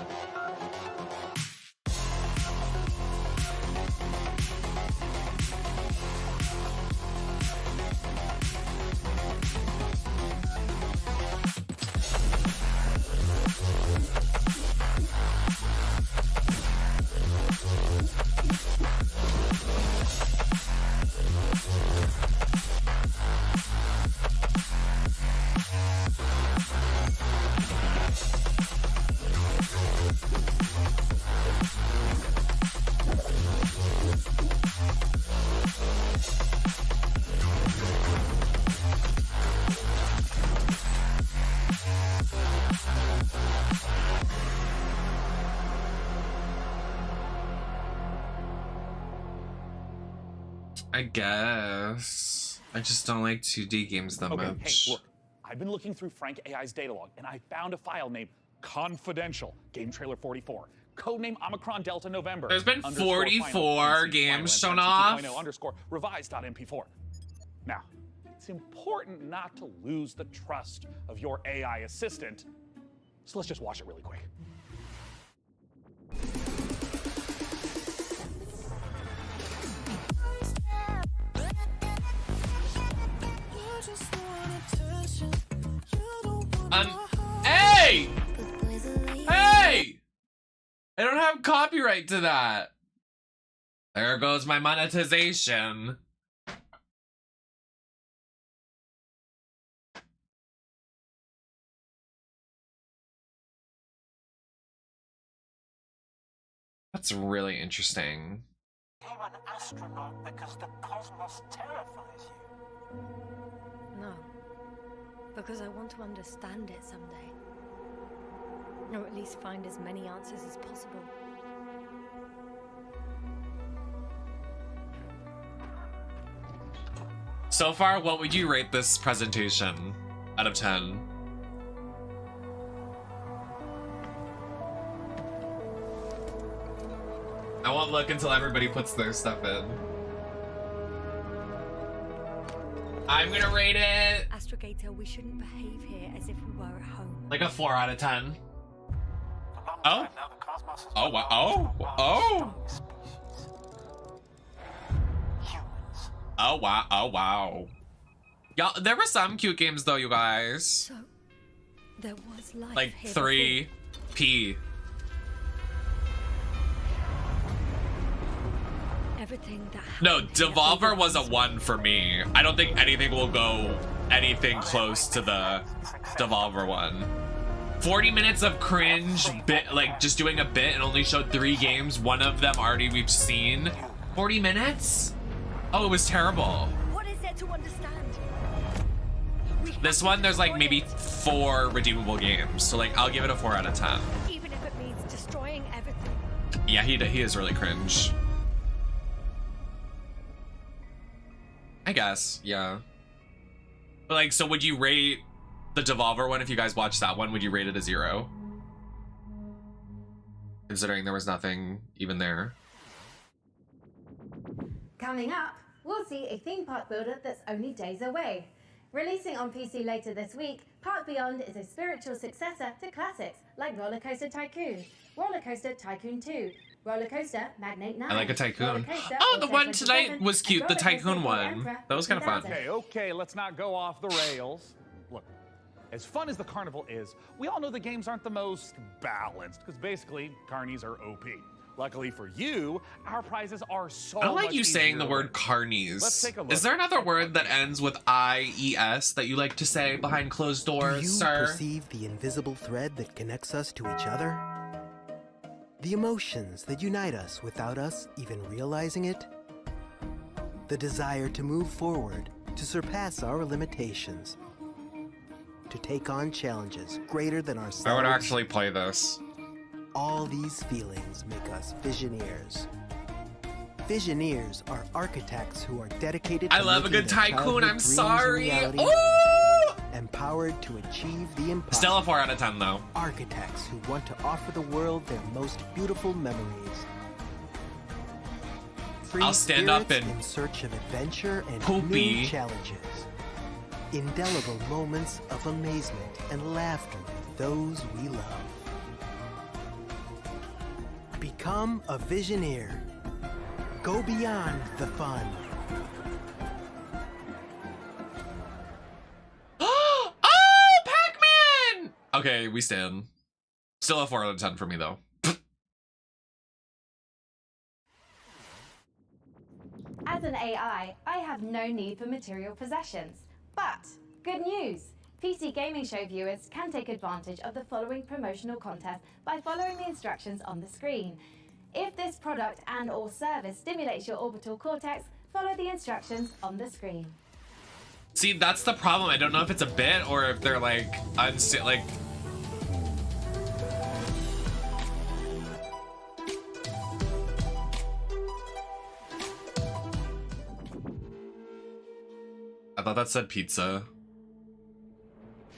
I guess. I just don't like 2D games that much. Hey, look, I've been looking through Frank AI's data log, and I found a file named Confidential, Game Trailer 44. Codename Omicron Delta November. There's been 44 games shown off. _revised.mp4. Now, it's important not to lose the trust of your AI assistant, so let's just watch it really quick. Hey! Hey! I don't have copyright to that. There goes my monetization. That's really interesting. Became an astronaut because the cosmos terrifies you. No. Because I want to understand it someday. Or at least find as many answers as possible. So far, what would you rate this presentation out of 10? I won't look until everybody puts their stuff in. I'm gonna rate it Astrogator, we shouldn't behave here as if we were at home. like a 4 out of 10. Oh? Oh, wow. Oh? Oh? Oh, wow. Oh, wow. Y'all, there were some cute games though, you guys. So, there was life like here 3P. Everything that No, Devolver was a 1 for me. I don't think anything will go anything close to the Devolver one. 40 minutes of cringe bit, like just doing a bit and only showed 3 games. One of them already we've seen. 40 minutes? Oh, it was terrible. What is there to understand? This one, there's like maybe 4 redeemable games. So like, I'll give it a 4 out of 10. Even if it means destroying everything. Yeah, he is really cringe. I guess, yeah. But like, so would you rate the Devolver one, if you guys watched that one, would you rate it a 0? Considering there was nothing even there. Coming up, we'll see a theme park builder that's only days away. Releasing on PC later this week, Park Beyond is a spiritual successor to classics like Roller Coaster Tycoon, Roller Coaster Tycoon 2, Roller Coaster Magnate 9. I like a tycoon. Coaster Oh, the Auto one 27, tonight was cute. and The Roller Coaster tycoon The one. Emperor That was kind of fun. 2000. Okay, let's not go off the rails. Look, as fun as the carnival is, we all know the games aren't the most balanced, because basically, carnies are OP. Luckily for you, our prizes are so I don't like much you saying easier the to word win. carnies. Let's take a look. Is there another word that ends with IES that you like to say behind closed doors, Do you sir? perceive the invisible thread that connects us to each other? The emotions that unite us without us even realizing it? The desire to move forward, to surpass our limitations, to take on challenges greater than ourselves. I would actually play this. All these feelings make us Visioneers. Visioneers are architects who are dedicated to I love a making good their tycoon. childhood I'm dreams sorry. reality, Ooh! empowered to achieve the impossible. Still a 4 out of 10 though. Architects who want to offer the world their most beautiful memories. Free I'll stand up spirits and in search of adventure and poopy. new challenges. Indelible moments of amazement and laughter with those we love. Become a Visioneer. Go beyond the fun. Oh, Pac-Man! Okay, we stand. Still a 4 out of 10 for me though. As an AI, I have no need for material possessions. But, good news! PC Gaming Show viewers can take advantage of the following promotional contest by following the instructions on the screen. If this product and or service stimulates your orbital cortex, follow the instructions on the screen. See, that's the problem. I don't know if it's a bit or if they're like like. I thought that said pizza.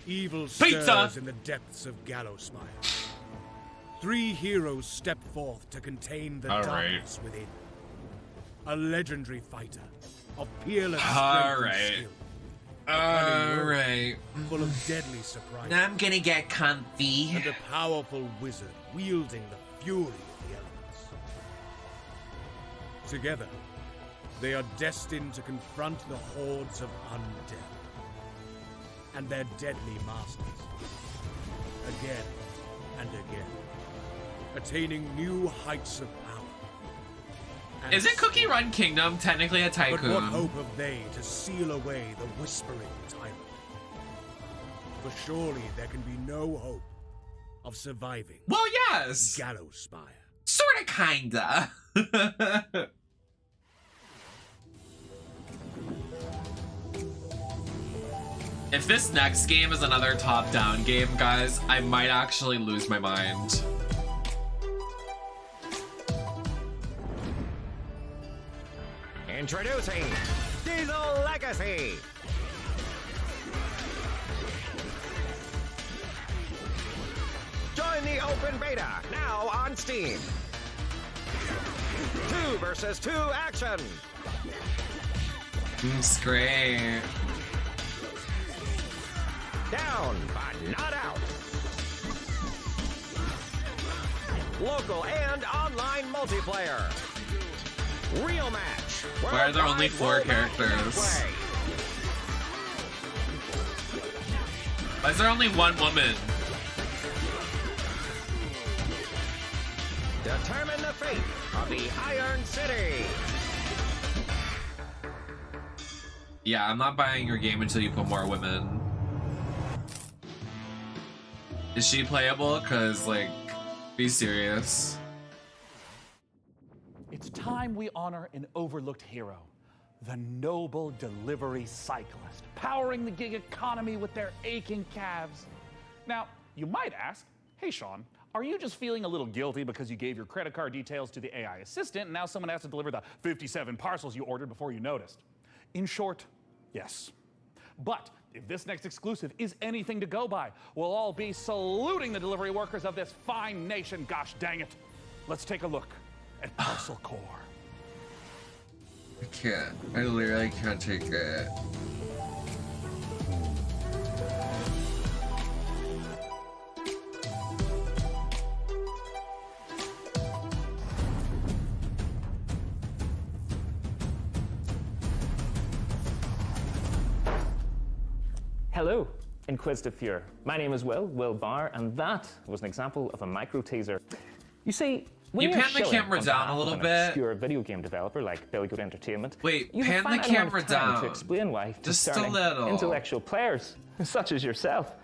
Evil Pizza! stirs in the depths of Gallowspire. 3 heroes step forth to contain the All darkness within. A legendary fighter of peerless All strength right. and skill. A All cunning rogue right. Full of deadly surprises. I'm gonna get comfy. And a powerful wizard wielding the fury of the elements. Together, they are destined to confront the hordes of undead and their deadly masters, again and again, attaining new heights of power. And Is it Cookie Run Kingdom technically a tycoon? But what hope have they to seal away the whispering tyrant? For surely there can be no hope of surviving. Well, yes. Gallowspire. Sorta, kinda. If this next game is another top-down game, guys, I might actually lose my mind. Introducing Diesel Legacy. Join the open beta now on Steam. 2 versus 2 action. It's great. Down, but not out. Local and online multiplayer. Real match. Why are there only 4 worldwide characters? play. Why is there only 1 woman? Determine the fate of the Iron City. Yeah, I'm not buying your game until you put more women. Is she playable? Cause like, be serious. It's time we honor an overlooked hero, the noble delivery cyclist, powering the gig economy with their aching calves. Now, you might ask, hey Sean, are you just feeling a little guilty because you gave your credit card details to the AI assistant and now someone has to deliver the 57 parcels you ordered before you noticed? In short, yes. But if this next exclusive is anything to go by, we'll all be saluting the delivery workers of this fine nation, gosh dang it. Let's take a look at Parcel Core. I can't. I literally can't take it. Hello, Inquisitive Viewer. My name is Will Barr, and that was an example of a micro teaser. You see, when You you're pan the shilling camera on down behalf a little of an bit. obscure video game developer like Billy Goat Entertainment, Wait, you have pan the finite amount of camera time down. to explain why Just a discerning little. intellectual players, such as yourself,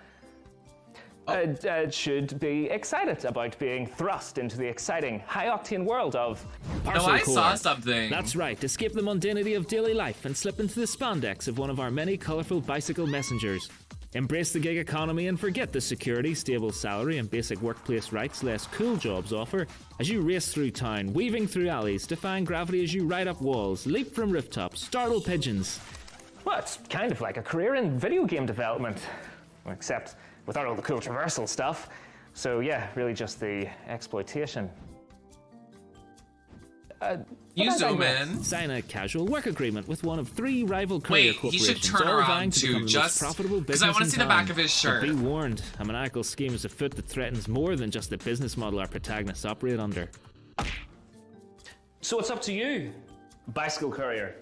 should be excited about being thrust into the exciting, high-octane world of No, I saw something. That's right. Escape the mundanity of daily life and slip into the spandex of one of our many colourful bicycle messengers. Embrace the gig economy and forget the security, stable salary, and basic workplace rights less cool jobs offer as you race through town, weaving through alleys, defying gravity as you ride up walls, leap from rooftops, startle pigeons. Well, it's kind of like a career in video game development, except without all the cool traversal stuff. So yeah, really just the exploitation. You zoom in. Sign a casual work agreement with one of 3 rival courier Wait, he corporations, should turn all around vying to too, become the most just profitable because I business want in to see the town. back of his shirt. But be warned, a maniacal scheme is afoot that threatens more than just the business model our protagonists operate under. So it's up to you, bicycle courier,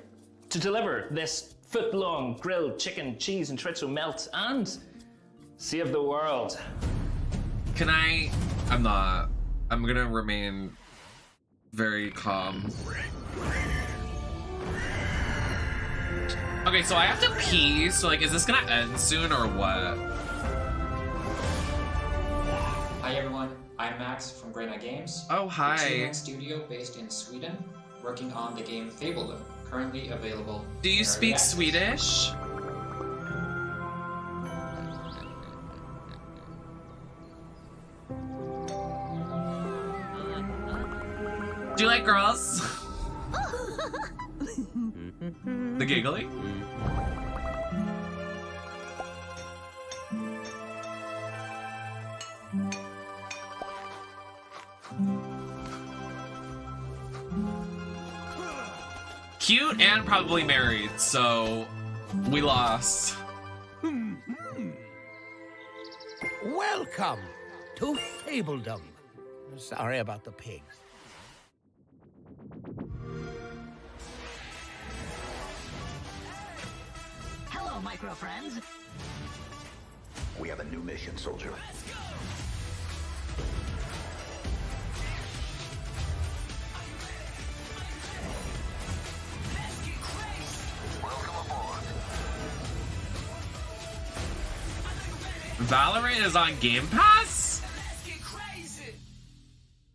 to deliver this foot-long grilled chicken, cheese, and chorizo melt and save the world. Can I? I'm not. I'm gonna remain very calm. Okay, so I have to pee, so like, is this gonna end soon or what? Hi everyone, I'm Max from Grey Knight Games. Oh, hi. A 2-man studio based in Sweden, working on the game Fabledom, currently available. Do you in early speak access. Swedish? Do you like girls? The giggling? Cute and probably married, so we lost. Welcome to Fabledom. Sorry about the pigs. Hello, micro friends. We have a new mission, soldier. Valorant is on Game Pass?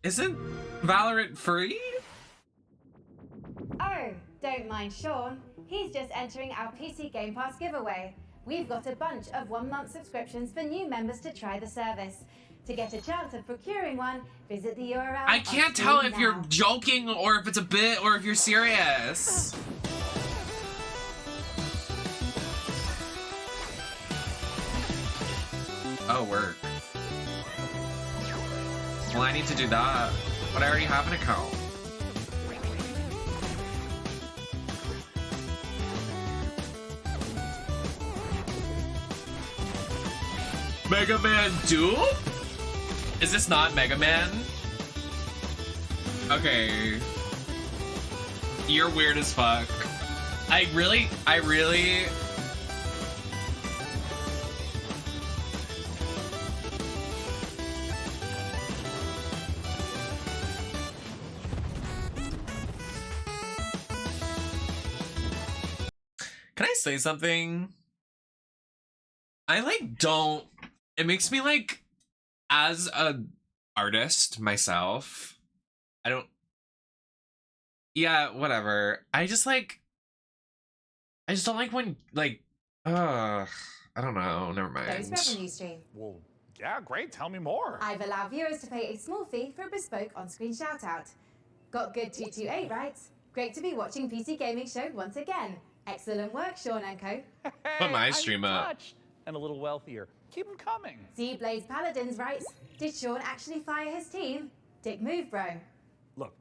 Isn't Valorant free? Oh, don't mind Sean. He's just entering our PC Game Pass giveaway. We've got a bunch of 1-month subscriptions for new members to try the service. To get a chance of procuring one, visit the URL. I can't tell if now. you're joking or if it's a bit or if you're serious. Oh, work. Well, I need to do that, but I already have an account. Mega Man dupe? Is this not Mega Man? Okay. You're weird as fuck. I really... Can I say something? I like don't... It makes me like, as a artist myself, I don't... Yeah, whatever. I just don't like when, like, I don't know, never mind. Those revenue stream. Well, yeah, great. Tell me more. I've allowed viewers to pay a small fee for a bespoke on-screen shout-out. Got good 228, right? Great to be watching PC Gaming Show once again. Excellent work, Sean and co. Put my stream up. And a little wealthier. Keep them coming. See Blaze Paladins, right? Did Sean actually fire his team? Dick move, bro. Look,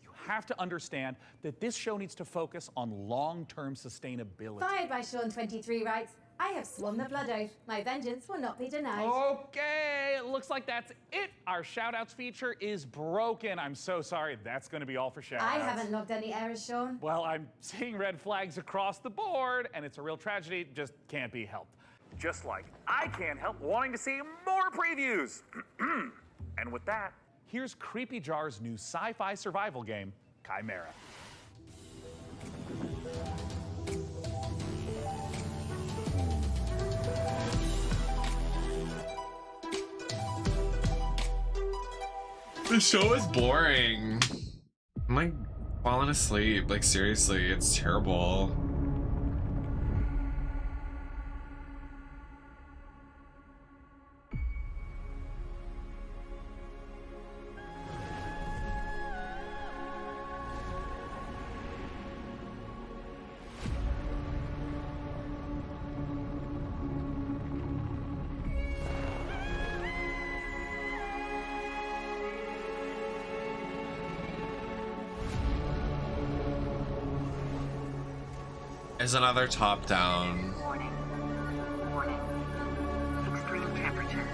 you have to understand that this show needs to focus on long-term sustainability. Fired by Sean 23 writes, I have sworn the blood oath. My vengeance will not be denied. Okay, it looks like that's it. Our shout-outs feature is broken. I'm so sorry. That's going to be all for shout-outs. I haven't logged any errors, Sean. Well, I'm seeing red flags across the board, and it's a real tragedy. Just can't be helped. Just like I can't help wanting to see more previews. And with that, here's Creepy Jar's new sci-fi survival game, Chimera. The show is boring. I'm like falling asleep. Like seriously, it's terrible. Is another top down. Warning. Extreme temperature.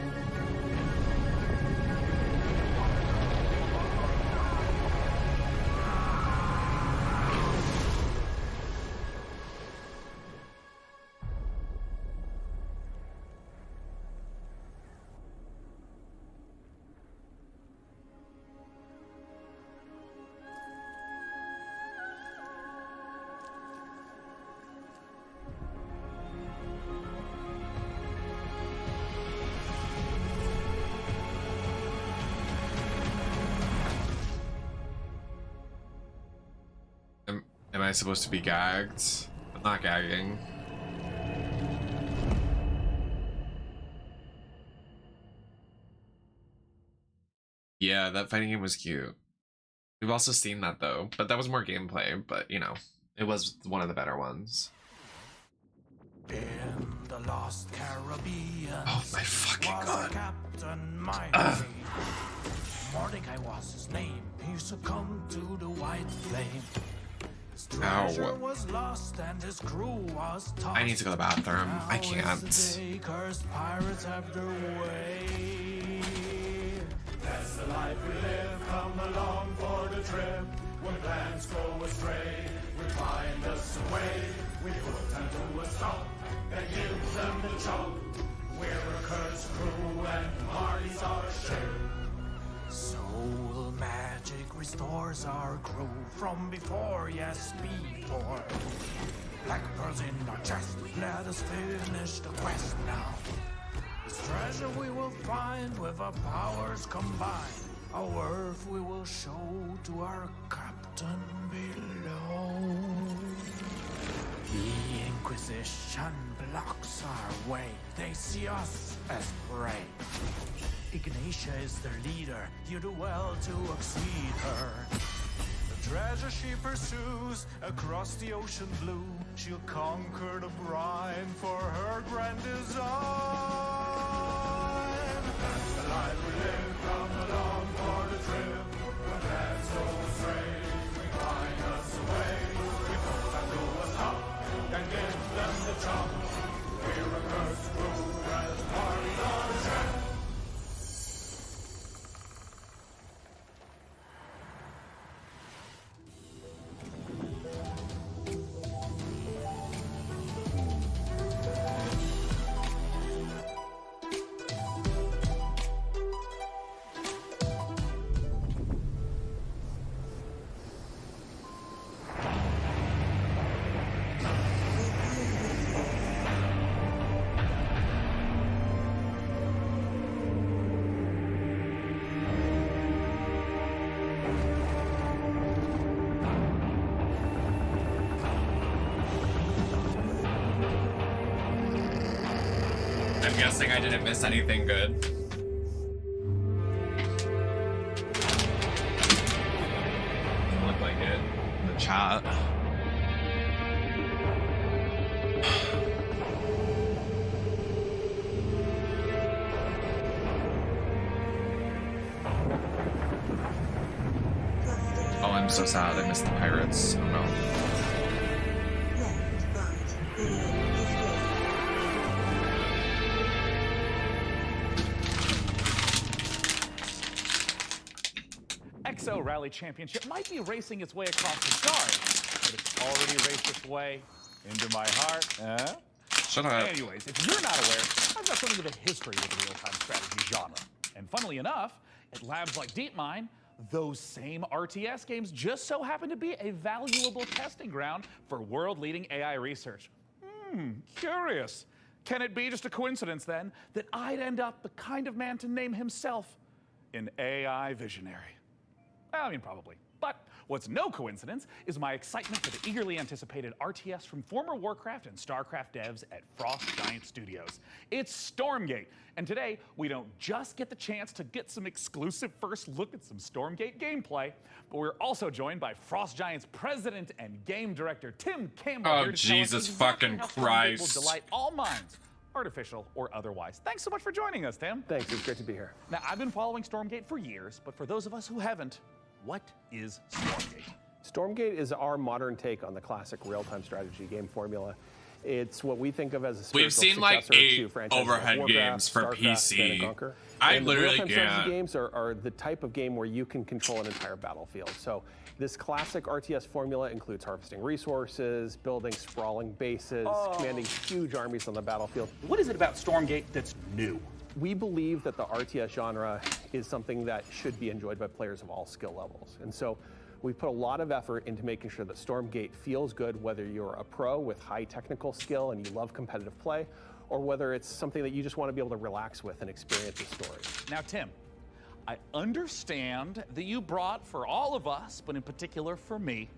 Am I supposed to be gagged? I'm not gagging. Yeah, that fighting game was cute. We've also seen that though, but that was more gameplay, but you know, it was one of the better ones. In the Lost Caribbean, oh my fucking god. Captain Mighty. Mordecai was his name. He succumbed to the white flame. His treasure was lost and his crew was tossed. I need to go to the bathroom. I can't. Cursed pirates have their way. That's the life we live. Come along for the trip. When plans go astray, we find us a way. We put them to a stop and give them the chop. We're a cursed crew and Marty's our ship. Soul magic restores our crew from before, yes, before. Black pearls in our chest, let us finish the quest now. This treasure we will find with our powers combined. Our worth we will show to our captain below. The Inquisition blocks our way. They see us as prey. Ignatia is their leader. You do well to exceed her. The treasure she pursues across the ocean blue. She'll conquer the brine for her grand design. That's the life we live. Come along for the trip. When plans go astray, we find us a way. We put them to a stop and give them the chop. We're a cursed crew as parties on a trip. I'm guessing I didn't miss anything good. Doesn't look like it in the chat. Oh, I'm so sad. I missed the pirates. Oh no. XO Rally Championship might be racing its way across the stars, but it's already raced its way into my heart. Shut up. Anyways, if you're not aware, I've got something of a history with the real-time strategy genre. And funnily enough, at labs like DeepMind, those same RTS games just so happen to be a valuable testing ground for world-leading AI research. Curious. Can it be just a coincidence, then, that I'd end up the kind of man to name himself an AI visionary? Well, I mean, probably. But what's no coincidence is my excitement for the eagerly anticipated RTS from former Warcraft and StarCraft devs at Frost Giant Studios. It's Stormgate, and today we don't just get the chance to get some exclusive first look at some Stormgate gameplay, but we're also joined by Frost Giant's president and game director Tim Campbell. Oh, here to tell us Jesus exactly fucking how Stormgate Christ. will delight all minds, artificial or otherwise. Thanks so much for joining us, Tim. Thanks, it's great to be here. Now, I've been following Stormgate for years, but for those of us who haven't, what is Stormgate? Stormgate is our modern take on the classic real-time strategy game formula. It's what we think of as a spiritual We've seen like successor 8 to franchises like overhead Warcraft, games for StarCraft, Command PC. & Conquer. I And the literally real-time strategy can't. games are the type of game where you can control an entire battlefield. So this classic RTS formula includes harvesting resources, building sprawling bases, commanding huge armies on the battlefield. What is it about Stormgate that's new? We believe that the RTS genre is something that should be enjoyed by players of all skill levels. And so we've put a lot of effort into making sure that Stormgate feels good, whether you're a pro with high technical skill and you love competitive play, or whether it's something that you just want to be able to relax with and experience the story. Now, Tim, I understand that you brought, for all of us, but in particular for me,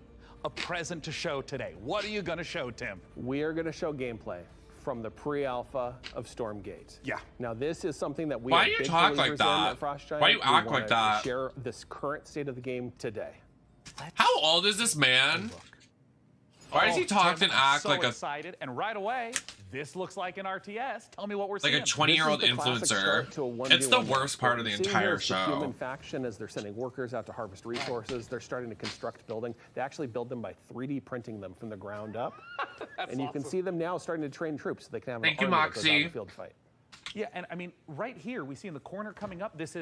a present to show today. What are you going to show, Tim? We are going to show gameplay from the pre-alpha of Stormgate. Yeah. Now, this is something that we Why are do you big talk like believers in that? at Frost Giant. Why do you We act wanna like that? Share this current state of the game today. How old is this man? Why does he talk Tim, and I'm act so like a excited, and right away, this looks like an RTS. Tell me what we're like seeing. a 20-year-old This is the classic influencer? start to a 1v1 It's the game. worst part of the What we're seeing entire here is the show. human faction, as they're sending workers out to harvest resources, they're starting to construct building. They actually build them by 3D printing them from the ground up. And you can see them now starting to train troops so they can have Thank you, an army that goes out in Moxie. the field to fight. Yeah, and I mean, right here, we see in the corner coming up, this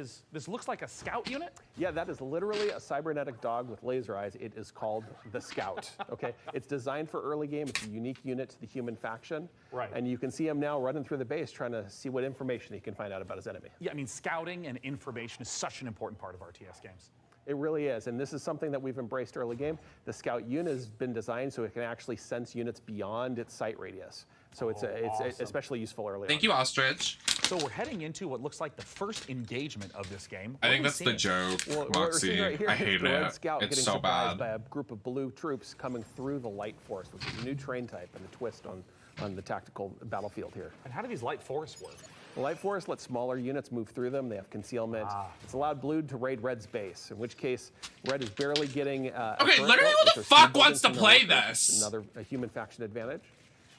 looks like a scout unit. Yeah, that is literally a cybernetic dog with laser eyes. It is called the Scout, okay? It's designed for early game. It's a unique unit to the human faction. Right. And you can see him now running through the base trying to see what information he can find out about his enemy. Yeah, I mean, scouting and information is such an important part of RTS games. It really is, and this is something that we've embraced early game. The Scout unit has been designed so it can actually sense units beyond its sight radius. So it's awesome. especially useful early Thank on. you, Ostrich. So we're heading into what looks like the first engagement of this game. I What think are we that's the seeing? joke, Well, what we're seeing Moxie. right here I is hate the Red it. Scout It's getting so surprised bad. by a group of blue troops coming through the Light Force, which is a new train type and a twist on the tactical battlefield here. And how do these light forests work? The Light Force lets smaller units move through them. They have concealment. It's allowed Blue to raid Red's base, in which case Red is barely getting a Okay, turret literally, built, who which the are fuck speed wants to buildings from play their workers, this? Another a human faction advantage.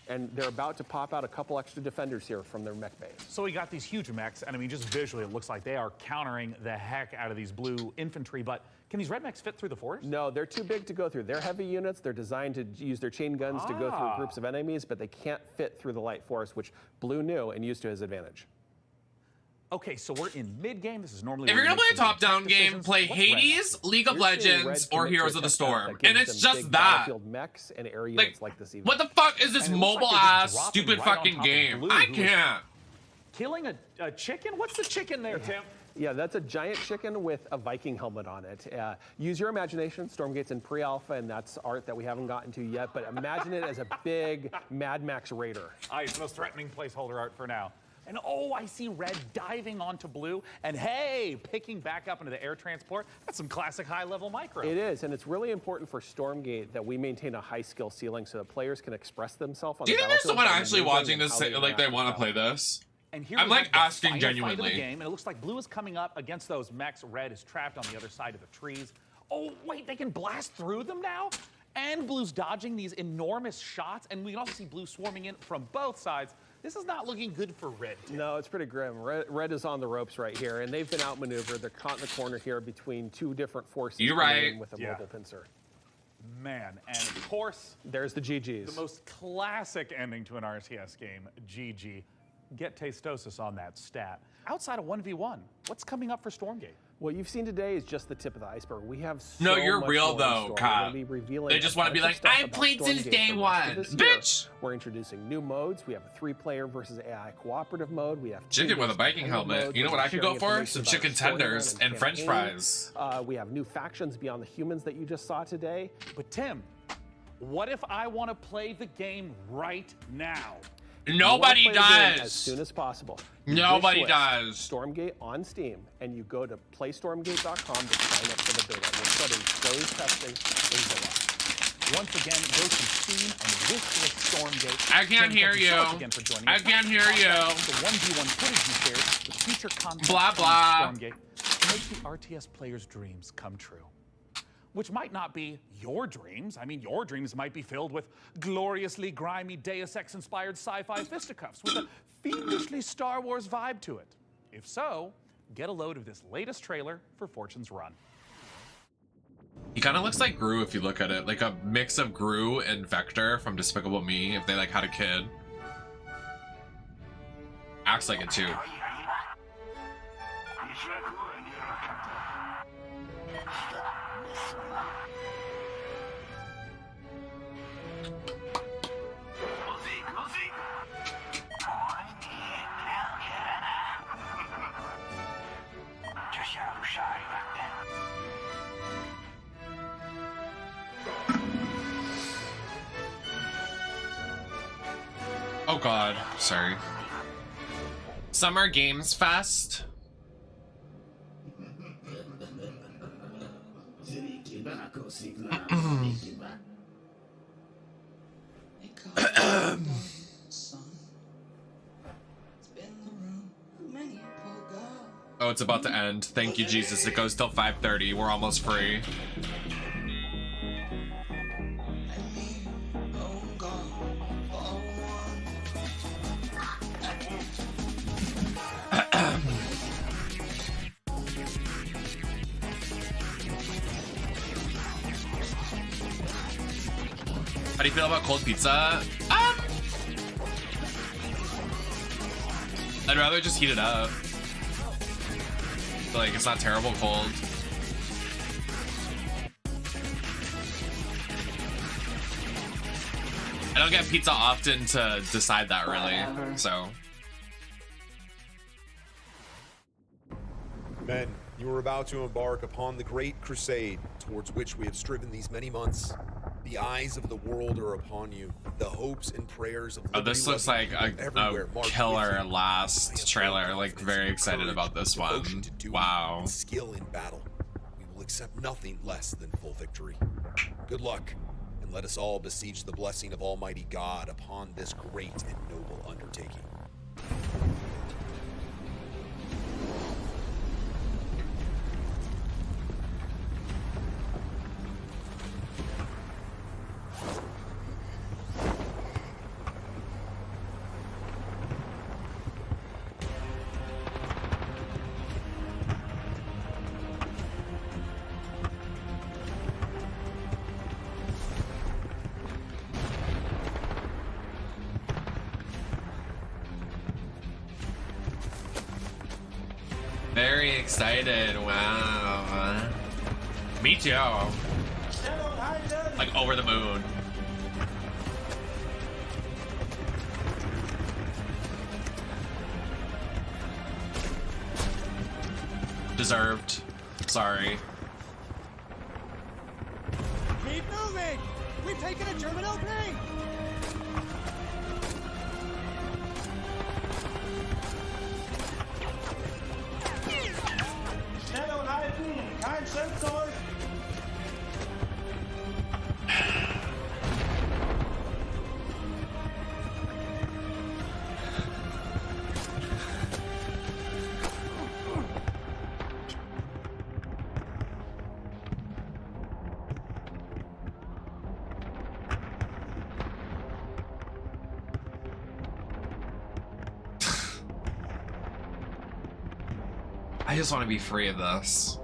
And they're about to pop out a couple extra defenders here from their mech base. So we got these huge mechs, and I mean, just visually, it looks like they are countering the heck out of these blue infantry, but can these red mechs fit through the forest? No, they're too big to go through. They're heavy units. They're designed to use their chain guns to go through groups of enemies, but they can't fit through the Light Force, which Blue knew and used to his advantage. Okay, so we're in mid-game. This is normally If where you're gonna you play a make some top-down game, decisions. play What's red Hades, happening? League of You're seeing Red Legends, or commit to Heroes a of the tech Storm, that gives and it's them just big that. battlefield mechs and air units like this. What the fuck is this And it looks like mobile they're just ass, dropping stupid right on fucking top of game? Blue, I who is can't. Killing a chicken? What's the chicken there, Tim? Yeah, that's a giant chicken with a Viking helmet on it. Use your imagination. Stormgate's in pre-alpha, and that's art that we haven't gotten to yet, but imagine it as a big Mad Max Raider. It's the most threatening placeholder art for now. And oh, I see red diving onto blue, and hey, picking back up into the air transport. That's some classic high-level micro. It is, and it's really important for Stormgate that we maintain a high skill ceiling so that players can express themselves on Do you the think there's battlefield someone by actually maneuvering watching and this, how say, like they interact want with to play battle. this? And here I'm we like have the asking final fight of genuinely. the game, and it looks like blue is coming up against those mechs. Red is trapped on the other side of the trees. Oh, wait, they can blast through them now? And blue's dodging these enormous shots, and we can also see blue swarming in from both sides. This is not looking good for red. No, it's pretty grim. Red is on the ropes right here, and they've been outmaneuvered. They're caught in the corner here between two different forces. You're coming right. in with a Yeah. mobile pincer. Man, and of course, there's the GGs. The most classic ending to an RTS game, GG. Get Tastosis on that stat. Outside of 1v1, what's coming up for Stormgate? What you've seen today is just the tip of the iceberg. We have so No, you're much real more in though, store. We're Kyle. gonna be revealing They just want to be like, I I've played since day one, bitch. We're introducing new modes. We have a 3-player versus AI cooperative mode. We have Chicken with a Viking helmet. You know what I could go for? Some chicken tenders and French fries. We have new factions beyond the humans that you just saw today. But Tim, what if I want to play the game right now? Nobody does. As soon as possible. Nobody does. Stormgate on Steam, and you go to playstormgate.com to sign up for the beta. We're starting closed testing in July. Once again, go to Steam and wishlist Stormgate. I can't hear you. I can't hear you. The 1v1 footage you shared, the future content blah blah. Stormgate to make the RTS players' dreams come true. Which might not be your dreams. I mean, your dreams might be filled with gloriously grimy Deus Ex-inspired sci-fi fisticuffs with a fiendishly Star Wars vibe to it. If so, get a load of this latest trailer for Fortune's Run. He kind of looks like Gru if you look at it, like a mix of Gru and Vector from Despicable Me if they like had a kid. Acts like it too. Oh god, sorry. Summer Games Fest. Oh, it's about to end. Thank you, Jesus. It goes till 5:30. We're almost free. How do you feel about cold pizza? I'd rather just heat it up. Like, it's not terrible cold. I don't get pizza often to decide that, really, so. Men, you are about to embark upon the great crusade towards which we have striven these many months. The eyes of the world are upon you. The hopes and prayers of Oh, this looks like a killer last trailer. Like, very excited about this one. Wow. Skill in battle. We will accept nothing less than full victory. Good luck, and let us all beseech the blessing of Almighty God upon this great and noble undertaking. Very excited, wow. Me too. Like, over the moon. Deserved. Sorry. Keep moving! We've taken a German opening! Stellung halten! Kein Schimpfwort! I just want to be free of this.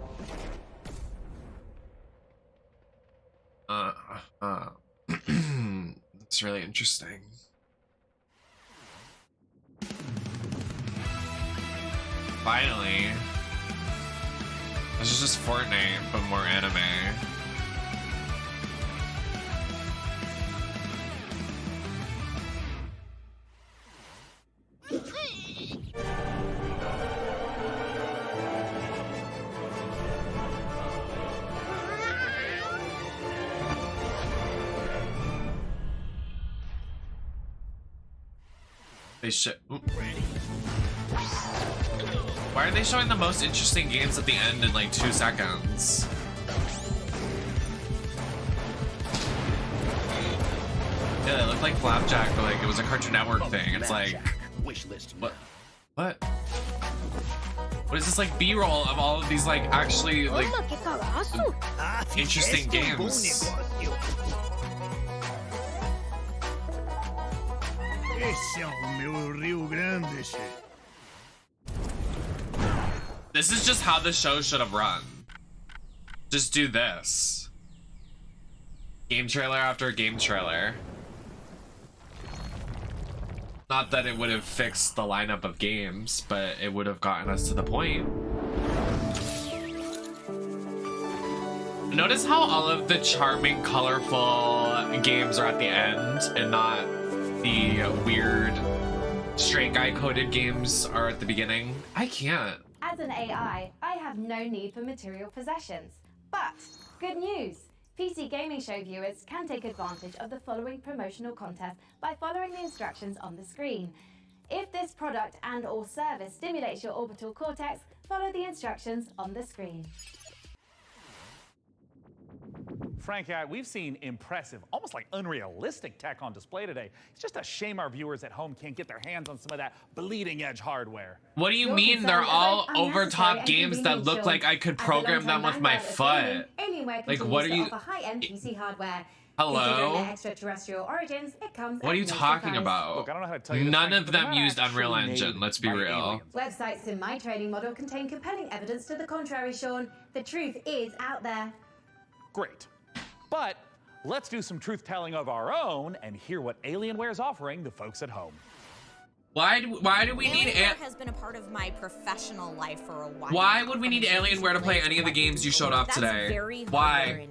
It's really interesting. Finally. This is just Fortnite, but more anime. They should. Why are they showing the most interesting games at the end in like 2 seconds? Yeah, they look like Flapjack, but like it was a Cartoon Network thing. It's like, what? What is this like B-roll of all of these like actually like interesting games? This is just how the show should have run. Just do this. Game trailer after game trailer. Not that it would have fixed the lineup of games, but it would have gotten us to the point. Notice how all of the charming, colorful games are at the end and not the weird straight guy coded games are at the beginning. I can't. As an AI, I have no need for material possessions. But good news! PC Gaming Show viewers can take advantage of the following promotional contest by following the instructions on the screen. If this product and/or service stimulates your orbital cortex, follow the instructions on the screen. Frank, we've seen impressive, almost like unrealistic tech on display today. It's just a shame our viewers at home can't get their hands on some of that bleeding edge hardware. What do you mean they're all over-top games that look like I could program them with my foot? Like, what are you... high-end PC hardware. Hello? Extraterrestrial origins, it comes What are you talking about? Look, I don't know how to tell you this, None Frank, of but they're them not used Unreal actually Engine, made let's be by real. aliens. Websites in my trading model contain compelling evidence to the contrary, Sean. The truth is out there. Great. But let's do some truth-telling of our own and hear what Alienware is offering the folks at home. Why do we need Alienware has been a part of my professional life for a while. Why would we need Alienware to play any of the games you showed off today? Very Why?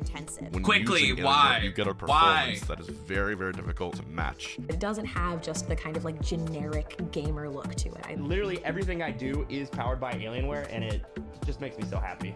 When Quickly, using why? Alienware, you get a performance that is very, very difficult to match. It doesn't have just the kind of like generic gamer look to it. Literally everything I do is powered by Alienware, and it just makes me so happy.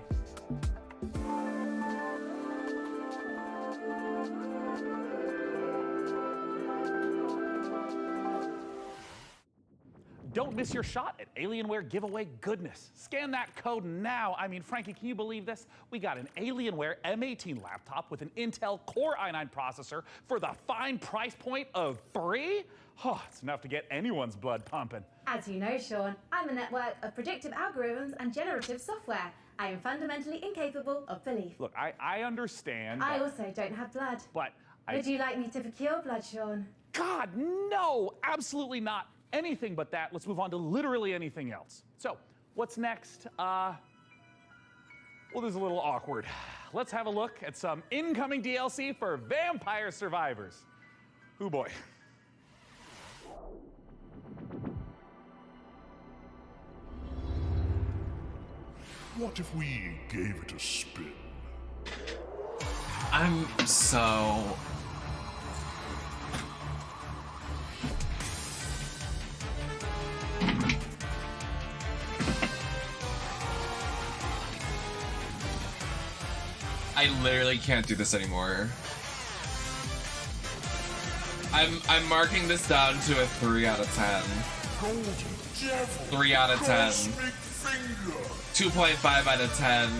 Don't miss your shot at Alienware giveaway goodness. Scan that code now. I mean, Frankie, can you believe this? We got an Alienware M18 laptop with an Intel Core i9 processor for the fine price point of $3? Oh, it's enough to get anyone's blood pumping. As you know, Sean, I'm a network of predictive algorithms and generative software. I am fundamentally incapable of belief. Look, I understand. I also don't have blood. But Would you like me to procure blood, Sean? God, no! Absolutely not. Anything but that. Let's move on to literally anything else. So, what's next? Well, this is a little awkward. Let's have a look at some incoming DLC for Vampire Survivors. Ooh boy. What if we gave it a spin? I'm so... I literally can't do this anymore. I'm marking this down to a 3 out of 10. 3 out of 10. 2.5 out of 10.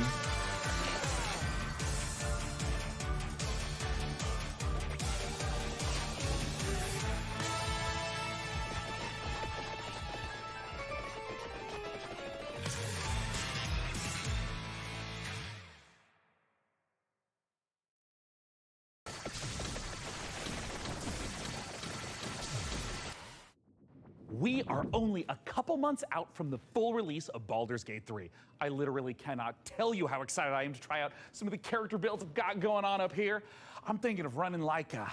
We are only a couple months out from the full release of Baldur's Gate 3. I literally cannot tell you how excited I am to try out some of the character builds I've got going on up here. I'm thinking of running like a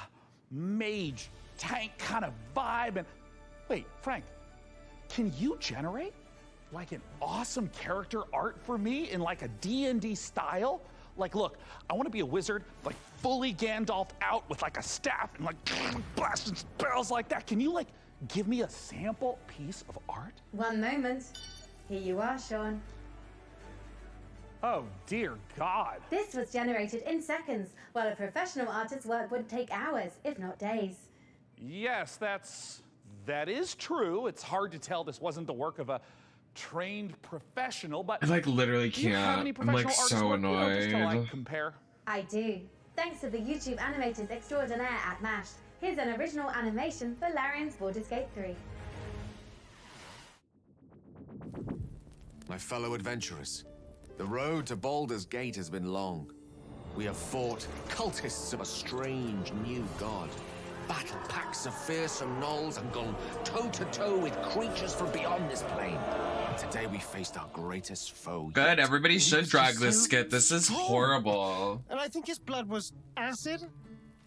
mage tank kind of vibe. And wait, Frank, can you generate? like an awesome character art for me in like a D&D style? Like, look, I want to be a wizard, like fully Gandalf out with like a staff and like blasting spells like that. Can you like give me a sample piece of art? One moment. Here you are, Sean. Oh, dear God. This was generated in seconds, while a professional artist's work would take hours, if not days. Yes, that is true. It's hard to tell this wasn't the work of a trained professional, but I like literally do you have any can't. I'm like professional so artist work, just to, annoyed. like, compare? I do. Thanks to the YouTube animators extraordinaire at MASH. Here's an original animation for Larian's Baldur's Gate 3. My fellow adventurers, the road to Baldur's Gate has been long. We have fought cultists of a strange new god, battled packs of fearsome gnolls, and gone toe-to-toe with creatures from beyond this plane. And today we faced our greatest foe. Good, everybody should drag this skit. This is horrible. And I think his blood was acid?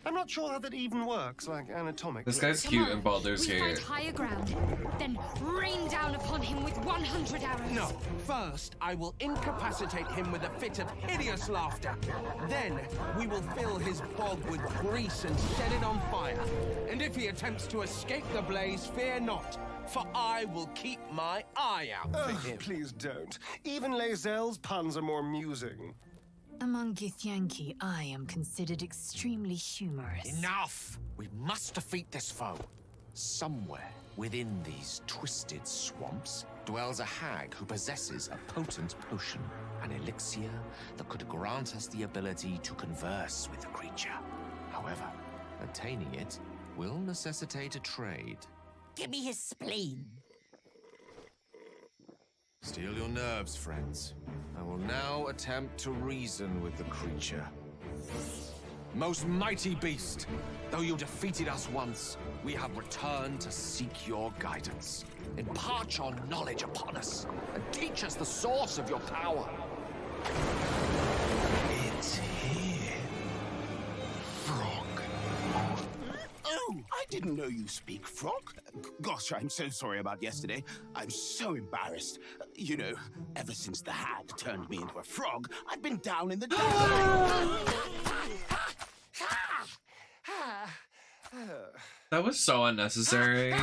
I'm not sure how that even works, like anatomically. This guy's cute in Baldur's We fight Gate. higher ground, then rain down upon him with 100 arrows. No. First, I will incapacitate him with a fit of hideous laughter. Then, we will fill his bog with grease and set it on fire. And if he attempts to escape the blaze, fear not, for I will keep my eye out for him. Please don't. Even Lae'zel's puns are more amusing. Among Githyanki, I am considered extremely humorous. Enough! We must defeat this foe. Somewhere within these twisted swamps dwells a hag who possesses a potent potion, an elixir that could grant us the ability to converse with the creature. However, attaining it will necessitate a trade. Give me his spleen. Steel your nerves, friends. I will now attempt to reason with the creature. Most mighty beast, though you defeated us once, we have returned to seek your guidance. Impart your knowledge upon us, and teach us the source of your power. It's here. Frog. Oh, I didn't know you speak frog. Gosh, I'm so sorry about yesterday. I'm so embarrassed. You know, ever since the hag turned me into a frog, I've been down in the That was so unnecessary.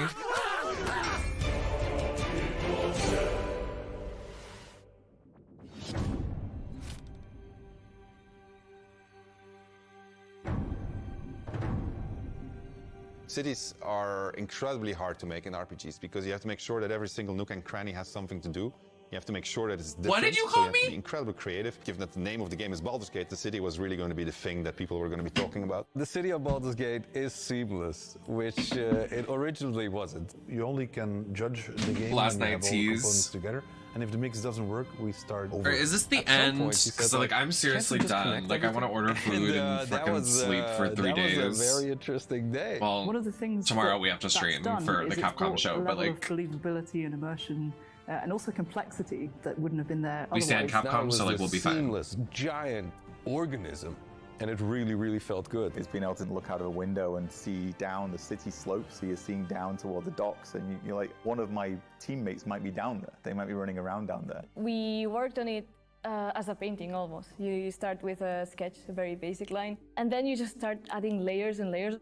Cities are incredibly hard to make in RPGs because you have to make sure that every single nook and cranny has something to do. You have to make sure that it's different. What did you so call you have to me? be incredibly creative. Given that the name of the game is Baldur's Gate, the city was really going to be the thing that people were going to be talking about. The city of Baldur's Gate is seamless, which it originally wasn't. You only can judge the game Last when you night have all the tease. components together. And if the mix doesn't work, we start over. Or is this the At some end? point, he Because said, like I'm seriously can't we just done. connect Like I want to order food and that fucking was, sleep for 3 days. That was a very interesting day. Well, One of the things tomorrow that we have to that's stream done for is the it's Capcom brought show, a but level like of believability and immersion, and also complexity that wouldn't have been there we stand otherwise. Capcom, so like we'll be fine. Seamless, giant organism, and it really, really felt good. It's being able to look out of a window and see down the city slope, so you're seeing down toward the docks, and you're like, one of my teammates might be down there. They might be running around down there. We worked on it as a painting almost. You start with a sketch, a very basic line, and then you just start adding layers and layers.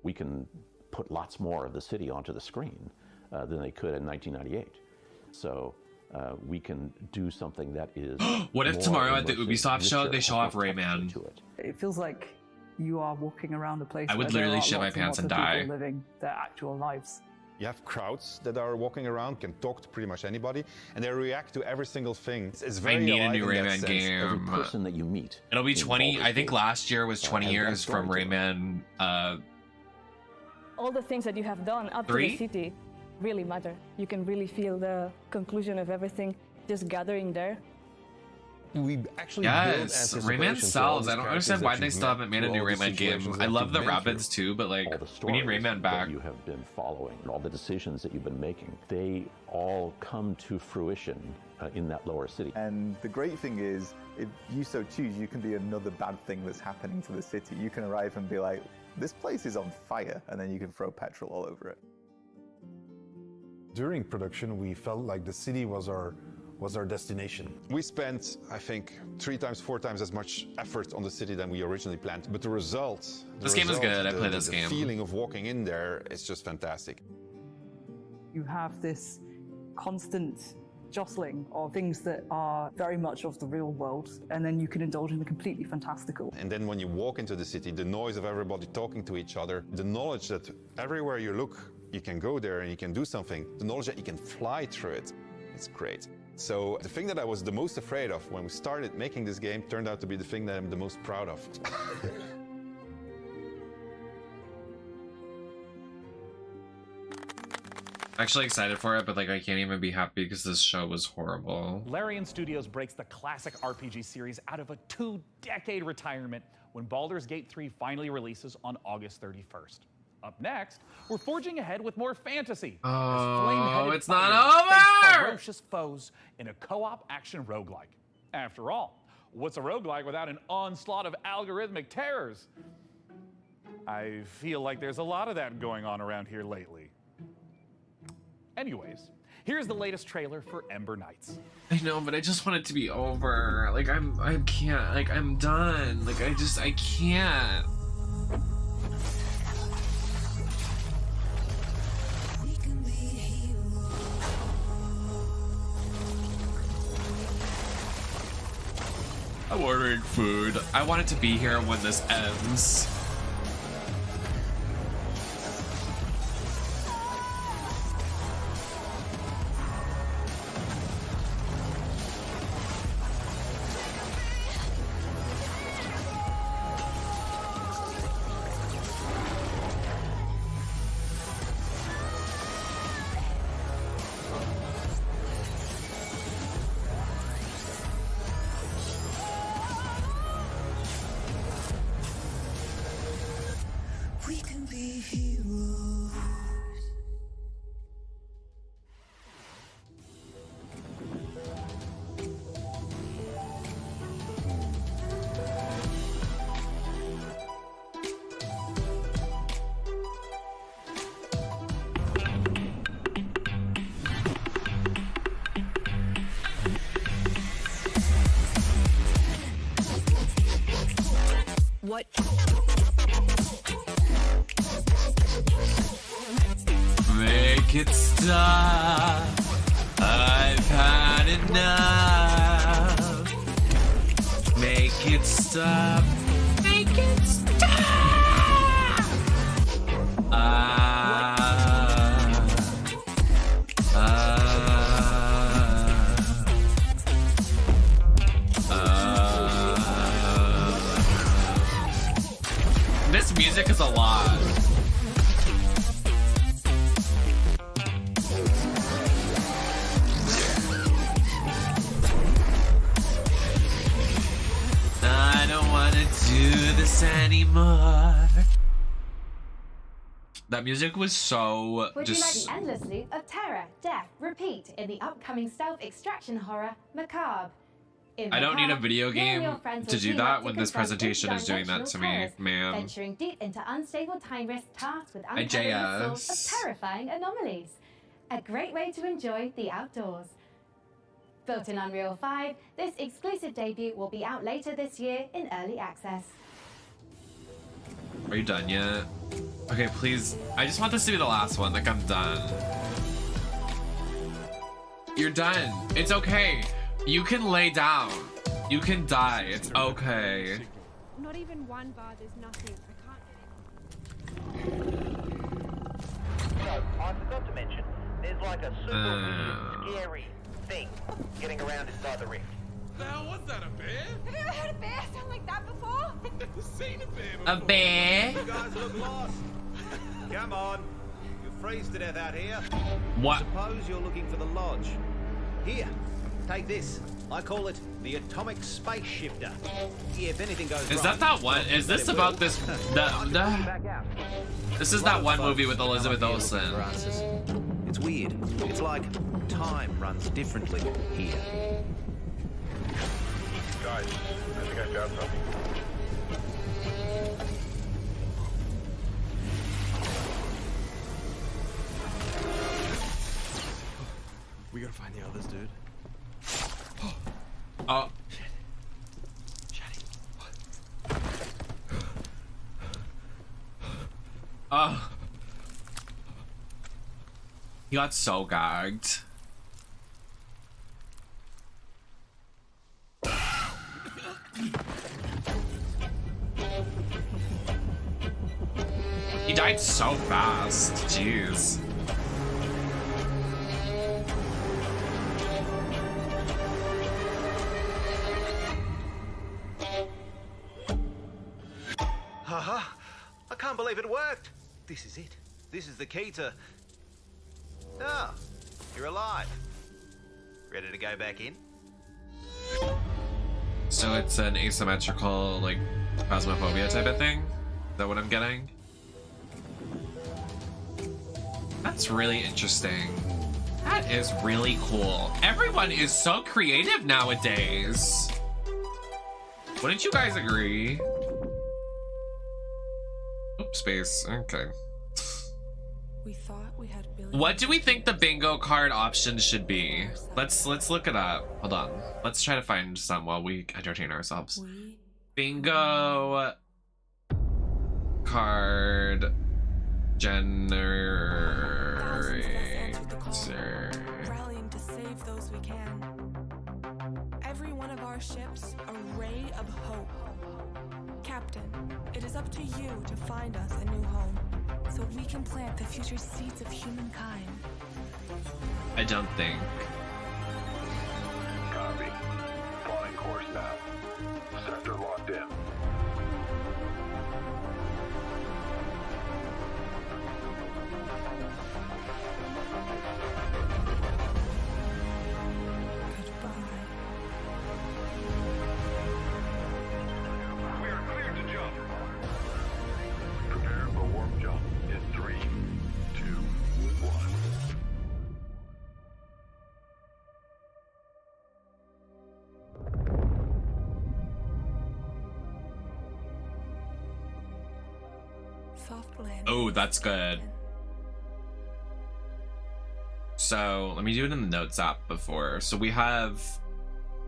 We can put lots more of the city onto the screen than they could in 1998. So we can do something that is. What if more tomorrow at the immersive, Ubisoft show richer, they show off have more texture Rayman? to it. It feels like you are walking around a place I would where there literally are shit my lots pants and lots of people die. living their actual lives. You have crowds that are walking around, can talk to pretty much anybody, and they react to every single thing. It's very I need a alive new in that Rayman sense. Every game. person that you meet. It'll be in 20. Baldur's I think Gate, last year was 20 has that years from story to it. Rayman. All the things that you have done up to 3? the city really matter. You can really feel the conclusion of everything just gathering there. We actually Yes, Rayman sells. I don't understand why they still haven't made a new Rayman game. I love the rabbits too, but like we need Rayman back. That you have been following, all the decisions that you've been making, they all come to fruition in that lower city. And the great thing is, if you so choose, you can be another bad thing that's happening to the city. You can arrive and be like, this place is on fire, and then you can throw petrol all over it. During production, we felt like the city was our destination. We spent, I think, 3 times, 4 times as much effort on the city than we originally planned. But the result... This game is good. I played this game. The feeling of walking in there is just fantastic. You have this constant jostling of things that are very much of the real world, and then you can indulge in the completely fantastical. And then when you walk into the city, the noise of everybody talking to each other, the knowledge that everywhere you look, you can go there and you can do something, the knowledge that you can fly through it, it's great. So the thing that I was the most afraid of when we started making this game turned out to be the thing that I'm the most proud of. Actually excited for it, but like I can't even be happy because this show was horrible. Larian Studios breaks the classic RPG series out of a 2-decade retirement when Baldur's Gate 3 finally releases on August 31st. Up next, we're forging ahead with more fantasy. Oh, it's not over! over! Ferocious foes in a co-op action roguelike. After all, what's a roguelike without an onslaught of algorithmic terrors? I feel like there's a lot of that going on around here lately. Anyways, here's the latest trailer for Ember Knights. I know, but I just want it to be over. Like I can't. Like I'm done. Like I can't. I'm ordering food. I want it to be here when this ends. We can be heroes. What? Make it stop. I've had enough. Make it stop. Make it stop. This music is a lot. I don't want to do this anymore. That music was so Would just... you like the endless loop of terror, death, repeat in the upcoming stealth extraction horror Macabre? I don't need a video game to do that when this presentation is doing that to me, man. Venturing deep into unstable time risks tasked with uncovering JS. the source of terrifying anomalies. A great way to enjoy the outdoors. Built in Unreal 5, this exclusive debut will be out later this year in early access. Are you done yet? Okay, please. I just want this to be the last one. Like, I'm done. You're done. It's okay. You can lay down. You can die. It's okay. Not even one bar, there's nothing. I can't get in. So, I forgot to mention, there's like a super scary thing getting around inside the rift. The hell was that, a bear? Have you ever heard a bear sound like that before? Never seen a bear A before. bear? You guys look lost. Come on. You freeze to death out here. What? Suppose you're looking for the lodge. Here, take this. I call it the atomic space shifter. If anything goes Is wrong, that one? Is this about this? This is that one movie with Elizabeth Olsen. It's weird. It's like time runs differently here. Guys, I think I found something. Oh. Oh. He got so gagged. He died so fast. Jeez. Haha! I can't believe it worked. This is it. This is the key to... Ah, you're alive. Ready to go back in? So it's an asymmetrical, like, phasmophobia type of thing? Is that what I'm getting? That's really interesting. That is really cool. Everyone is so creative nowadays. Wouldn't you guys agree? Oops, space. Okay. We thought we had billions. What do we think the bingo card options should be? Let's look it up. Hold on. Let's try to find some while we entertain ourselves. Bingo card generator. Rallying to save those we can. Every one of our ships a ray of hope. Captain, it is up to you to find us a new home, so we can plant the future seeds of humankind. I don't think. Copy. Flying course now. Sector locked in. We are cleared to jump. Prepare for warp jump in 3, 2, 1. Soft land. Oh, that's good. So let me do it in the notes app before. So we have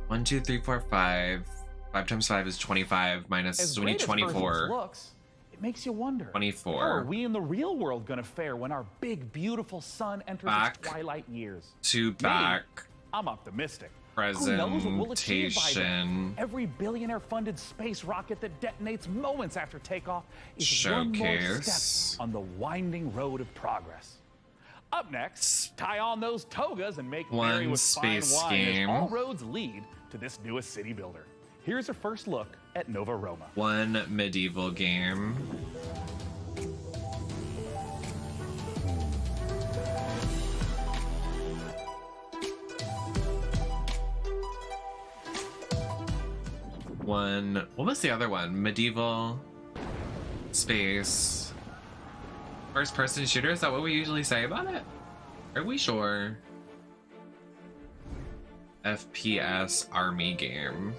1, 2, 3, 4, 5. 5 times 5 is 25 minus As so we need great as 24. Persians looks, it makes you wonder. 24. How are we in the real world going to fare when our big, beautiful sun enters Back its twilight years? to back. I'm optimistic. Who knows what we'll achieve by then? Presentation. Every billionaire-funded space rocket that detonates moments after takeoff is one more Showcase. step on the winding road of progress. Up next, tie on those togas and make merry One with space fine wine game. as all roads lead to this newest city builder. Here's a first look at Nova Roma. One medieval game. One, what was the other one? Medieval, space, first person shooter? Is that what we usually say about it? Are we sure? FPS army game.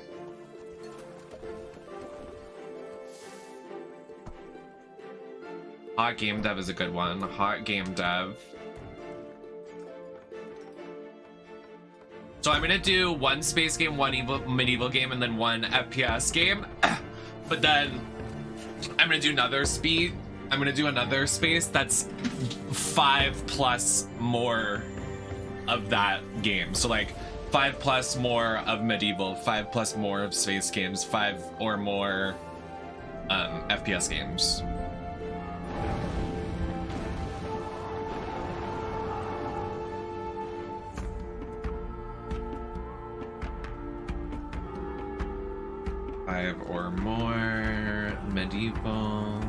Hot game dev is a good one. Hot game dev. So I'm gonna do one space game, one medieval game, and then one FPS game. But then I'm gonna do another speed. I'm gonna do another space that's 5+ more of that game. So like 5+ more of medieval, 5+ more of space games, 5 or more FPS games. Or more medieval.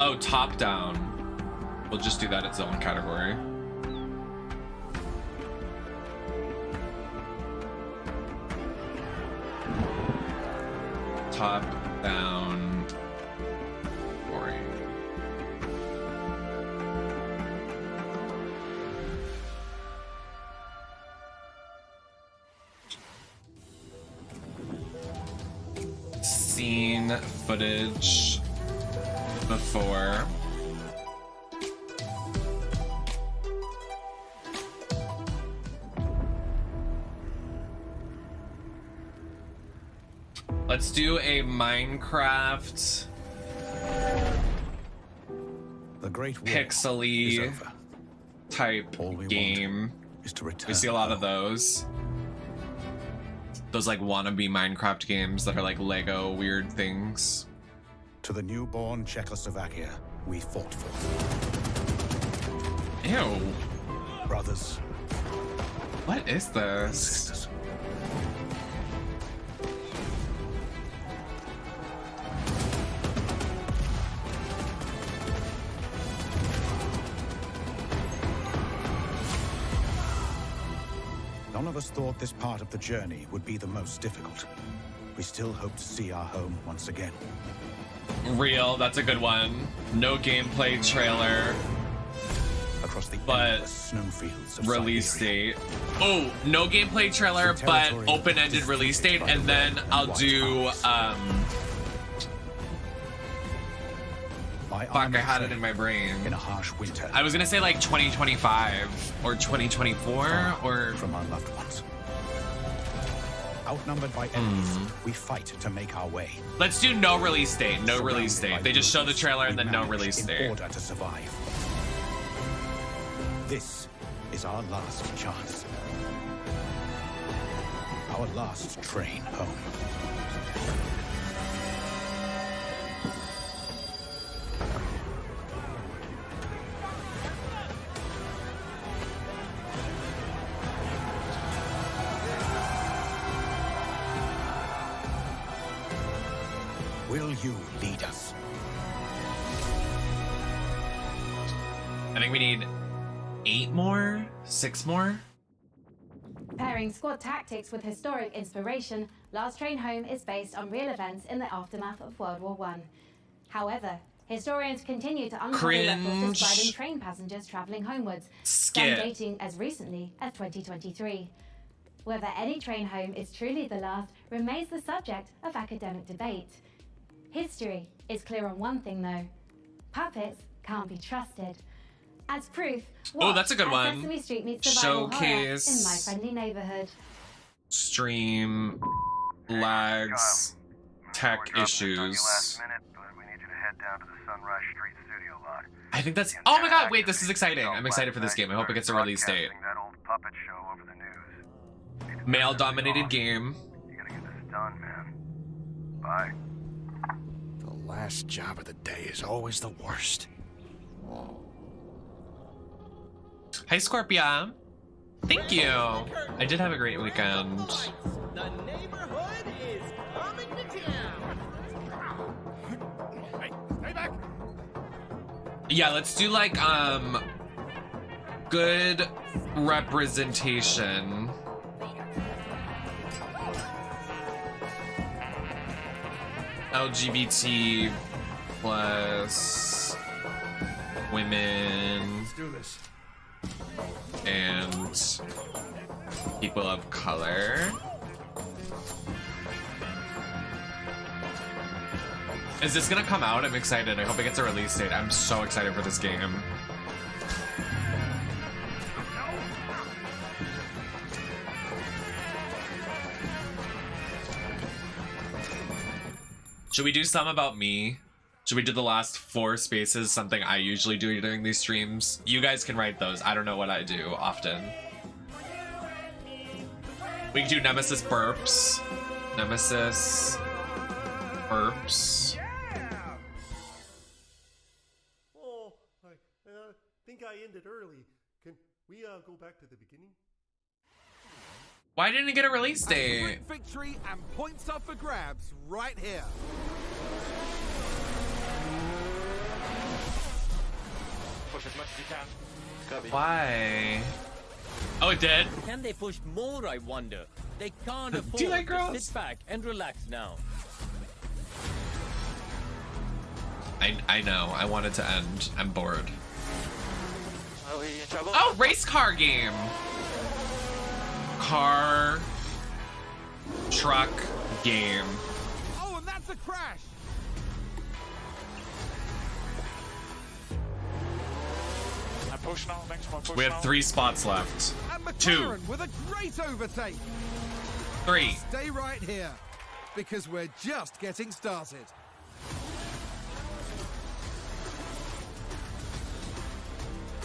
Oh, top down. We'll just do that its own category. Top down. Boring. Seen footage before. Let's do a Minecraft The great war pixely is over. type game. Is to return We see a lot of those. Those like wannabe Minecraft games that are like Lego weird things. to the newborn Czechoslovakia we fought for. Ew. Brothers. What is this? Sisters. None of us thought this part of the journey would be the most difficult. We still hope to see our home once again. Real, that's a good one. No gameplay trailer. Across the but snowfields of release Siberia. date. Oh, no gameplay trailer, but open-ended release date, and then I'll do fuck, I had it in my brain. In a harsh winter. I was gonna say like 2025 or 2024 or from our loved ones. Outnumbered by enemies, we fight to make our way. Let's do no release date. No release date. They just show the trailer and then no release date. In order to survive. This is our last chance. Our last train home. Will you lead us? I think we need 8 more? 6 more? Pairing squad tactics with historic inspiration, Last Train Home is based on real events in the aftermath of World War I. However, historians continue to uncover records describing train passengers travelling homewards, some dating as recently as 2023. Whether any train home is truly the last remains the subject of academic debate. History is clear on one thing though. Puppets can't be trusted. As proof, oh, that's a good one. Sesame Street meets survival Showcase horror in My Friendly Neighborhood. Stream lags, tech issues. I think that's. Oh my god! Wait, this is exciting. I'm excited for this game. I hope it gets a release date. Male-dominated game. You gotta get this done, man. Bye. The last job of the day is always the worst. Hi, Scorpia. Thank you. I did have a great weekend. The neighborhood is coming to town. Hey, stay back. Yeah, let's do like good representation. LGBT plus women. Let's do this. And people of color. Is this gonna come out? I'm excited. I hope it gets a release date. I'm so excited for this game. Should we do some about me? Should we do the last 4 spaces, something I usually do during these streams? You guys can write those. I don't know what I do often. We can do Nemesis burps. Nemesis burps. Oh, I think I ended early. Can we go back to the beginning? Why didn't it get a release date? A quick victory and points up for grabs right here. Push as much as you can. Why? Oh, it did? Can they push more, I wonder? They can't afford Do you like to girls? sit back and relax now. I know. I want it to end. I'm bored. Are we in trouble? Oh, race car game. Car truck game. Oh, and that's a crash. I push now, next one push We have 3 spots left. And 2. McLaren with a great overtake. 3. Stay right here. because we're just getting started.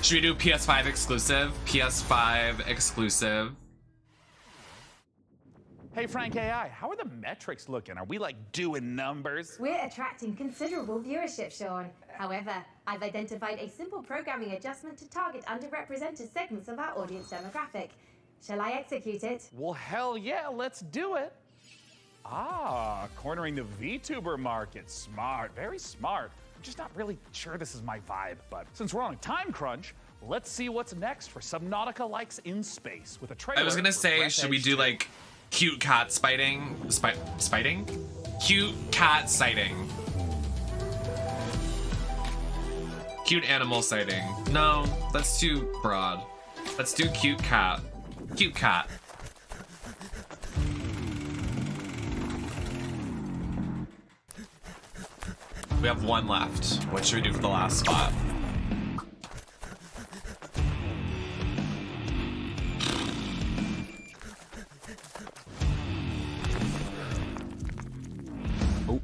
Should we do PS5 exclusive? PS5 exclusive. Hey, Frank AI, how are the metrics looking? Are we like doing numbers? We're attracting considerable viewership, Sean. However, I've identified a simple programming adjustment to target underrepresented segments of our audience demographic. Shall I execute it? Well, hell yeah, let's do it. Ah, cornering the VTuber market. Smart, very smart. I'm just not really sure this is my vibe, but since we're on a time crunch, let's see what's next for Subnautica Likes in Space with a trailer. I was gonna for say, Breath should we Edge do 2. like cute cat spiting? Spiting? Cute cat sighting. Cute animal sighting. No, that's too broad. Let's do cute cat. Cute cat. We have one left. What should we do for the last spot? Oh.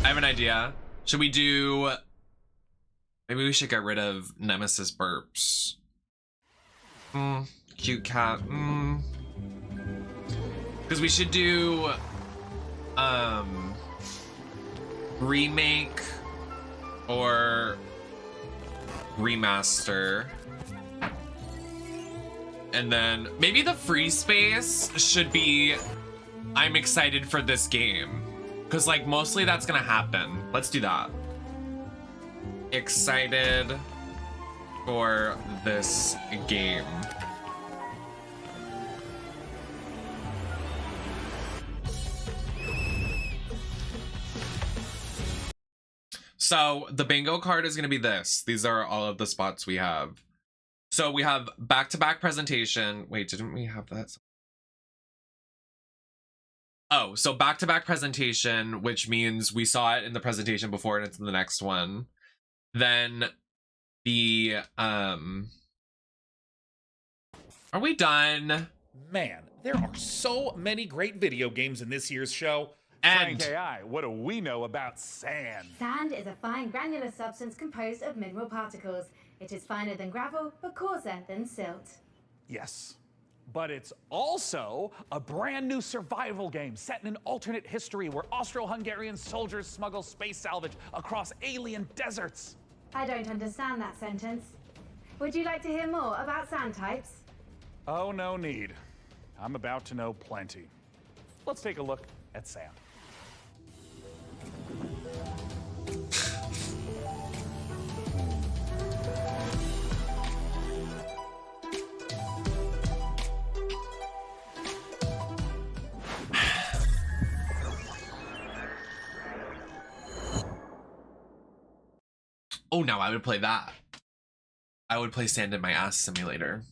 I have an idea. Should we do... Maybe we should get rid of Nemesis burps. Cute cat. Because we should do... remake or remaster. And then maybe the free space should be I'm excited for this game. Because like mostly that's gonna happen. Let's do that. Excited for this game. So the bingo card is gonna be this. These are all of the spots we have. So we have back-to-back presentation. Wait, didn't we have that? Oh, so back-to-back presentation, which means we saw it in the presentation before and it's in the next one. Then the, are we done? Man, there are so many great video games in this year's show. And Frank AI, what do we know about sand? Sand is a fine granular substance composed of mineral particles. It is finer than gravel, but coarser than silt. Yes, but it's also a brand new survival game set in an alternate history where Austro-Hungarian soldiers smuggle space salvage across alien deserts. I don't understand that sentence. Would you like to hear more about sand types? Oh, no need. I'm about to know plenty. Let's take a look at sand. Oh, now I would play that. I would play Sand in My Ass Simulator.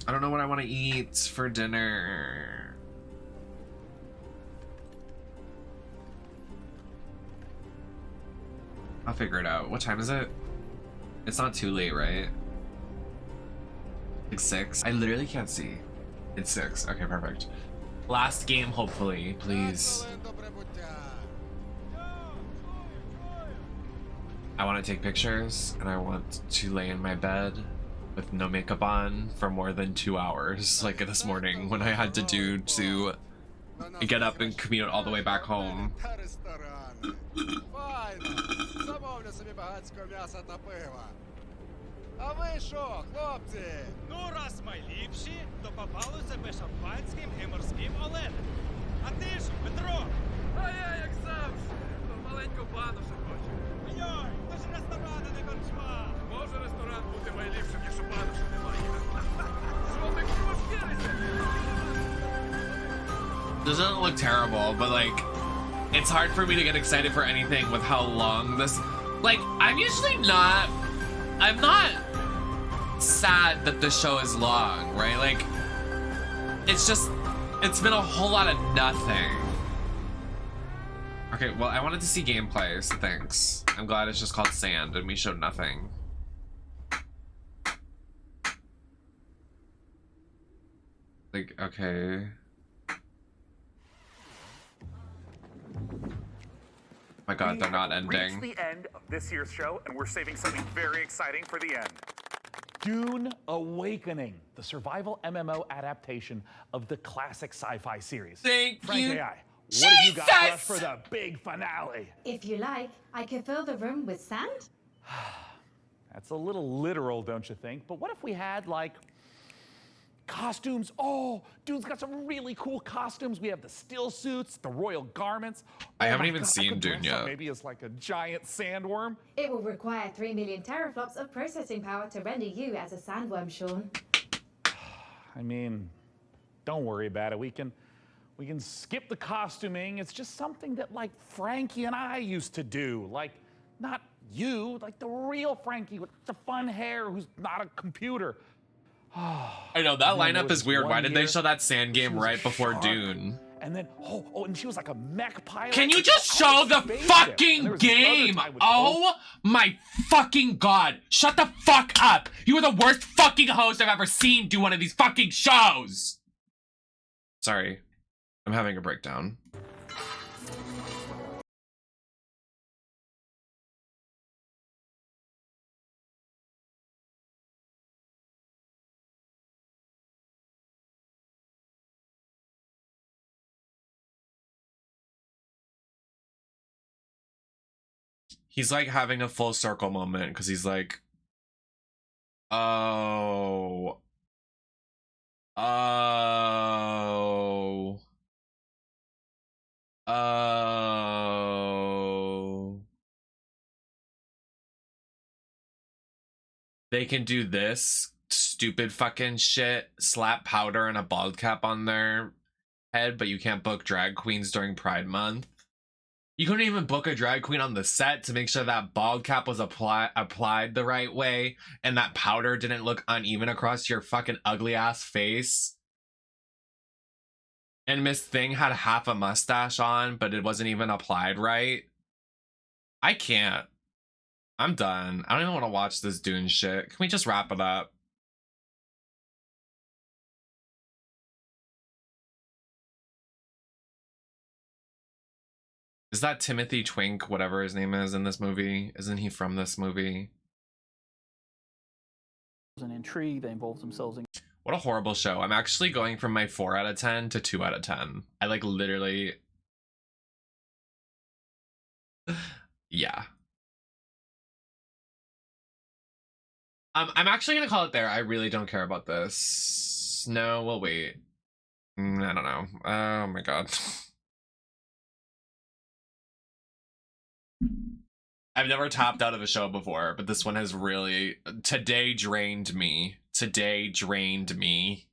I don't know what I want to eat for dinner. I'll figure it out. What time is it? It's not too late, right? Like 6? I literally can't see. It's 6. Okay, perfect. Last game, hopefully, please. I want to take pictures, and I want to lay in my bed with no makeup on for more than 2 hours, like this morning when I had to get up and commute all the way back home. Замовлю собі багатського м'яса та пива. А ви що, хлопці? Ну, раз ми ліпші, то попали себе шампанським і морським оленем. А ти ж, Петро? А я як завжди. маленьку бануша хочу. Йой, то ж ресторан, а не корчма. Може ресторан бути найліпшим, якщо бануша немає. Що ти кружкилися? Doesn't look terrible, but like, it's hard for me to get excited for anything with how long this. Like, I'm not sad that the show is long, right? Like, it's been a whole lot of nothing. Okay, well, I wanted to see gameplay, so thanks. I'm glad it's just called Sand and we showed nothing. Like, okay. My god, they're not ending. Reached the end of this year's show, and we're saving something very exciting for the end. Dune Awakening, the survival MMO adaptation of the classic sci-fi series. Thank Frank you. AI, what have you got for us for the big finale? If you like, I could fill the room with sand. That's a little literal, don't you think? But what if we had, like, costumes? Oh, Dune's got some really cool costumes. We have the still suits, the royal garments. I haven't my even God, I seen could Dune dress up yet. Maybe as like a giant sandworm. It will require 3 million teraflops of processing power to render you as a sandworm, Sean. I mean, don't worry about it. We can skip the costuming. It's just something that like Frankie and I used to do. Like, not you, like the real Frankie with the fun hair who's not a computer. I know, that lineup is weird. Why did they show that sand game right before Dune? And then, and she was like a mech pilot. Can you just show the fucking game? Oh my fucking god. Shut the fuck up. You are the worst fucking host I've ever seen do one of these fucking shows. Sorry. I'm having a breakdown. He's like having a full circle moment because he's like, oh, they can do this stupid fucking shit, slap powder and a bald cap on their head, but you can't book drag queens during Pride Month. You couldn't even book a drag queen on the set to make sure that bald cap was applied the right way and that powder didn't look uneven across your fucking ugly ass face. And Miss Thing had half a mustache on, but it wasn't even applied right. I can't. I'm done. I don't even want to watch this Dune shit. Can we just wrap it up? Is that Timothy Twink, whatever his name is in this movie? Isn't he from this movie? An intrigue, they involve themselves in. What a horrible show. I'm actually going from my 4 out of 10 to 2 out of 10. I like literally... yeah. I'm actually gonna call it there. I really don't care about this. No, we'll wait. I don't know. Oh my god. I've never topped out of a show before, but this one has really... Today drained me. Today drained me.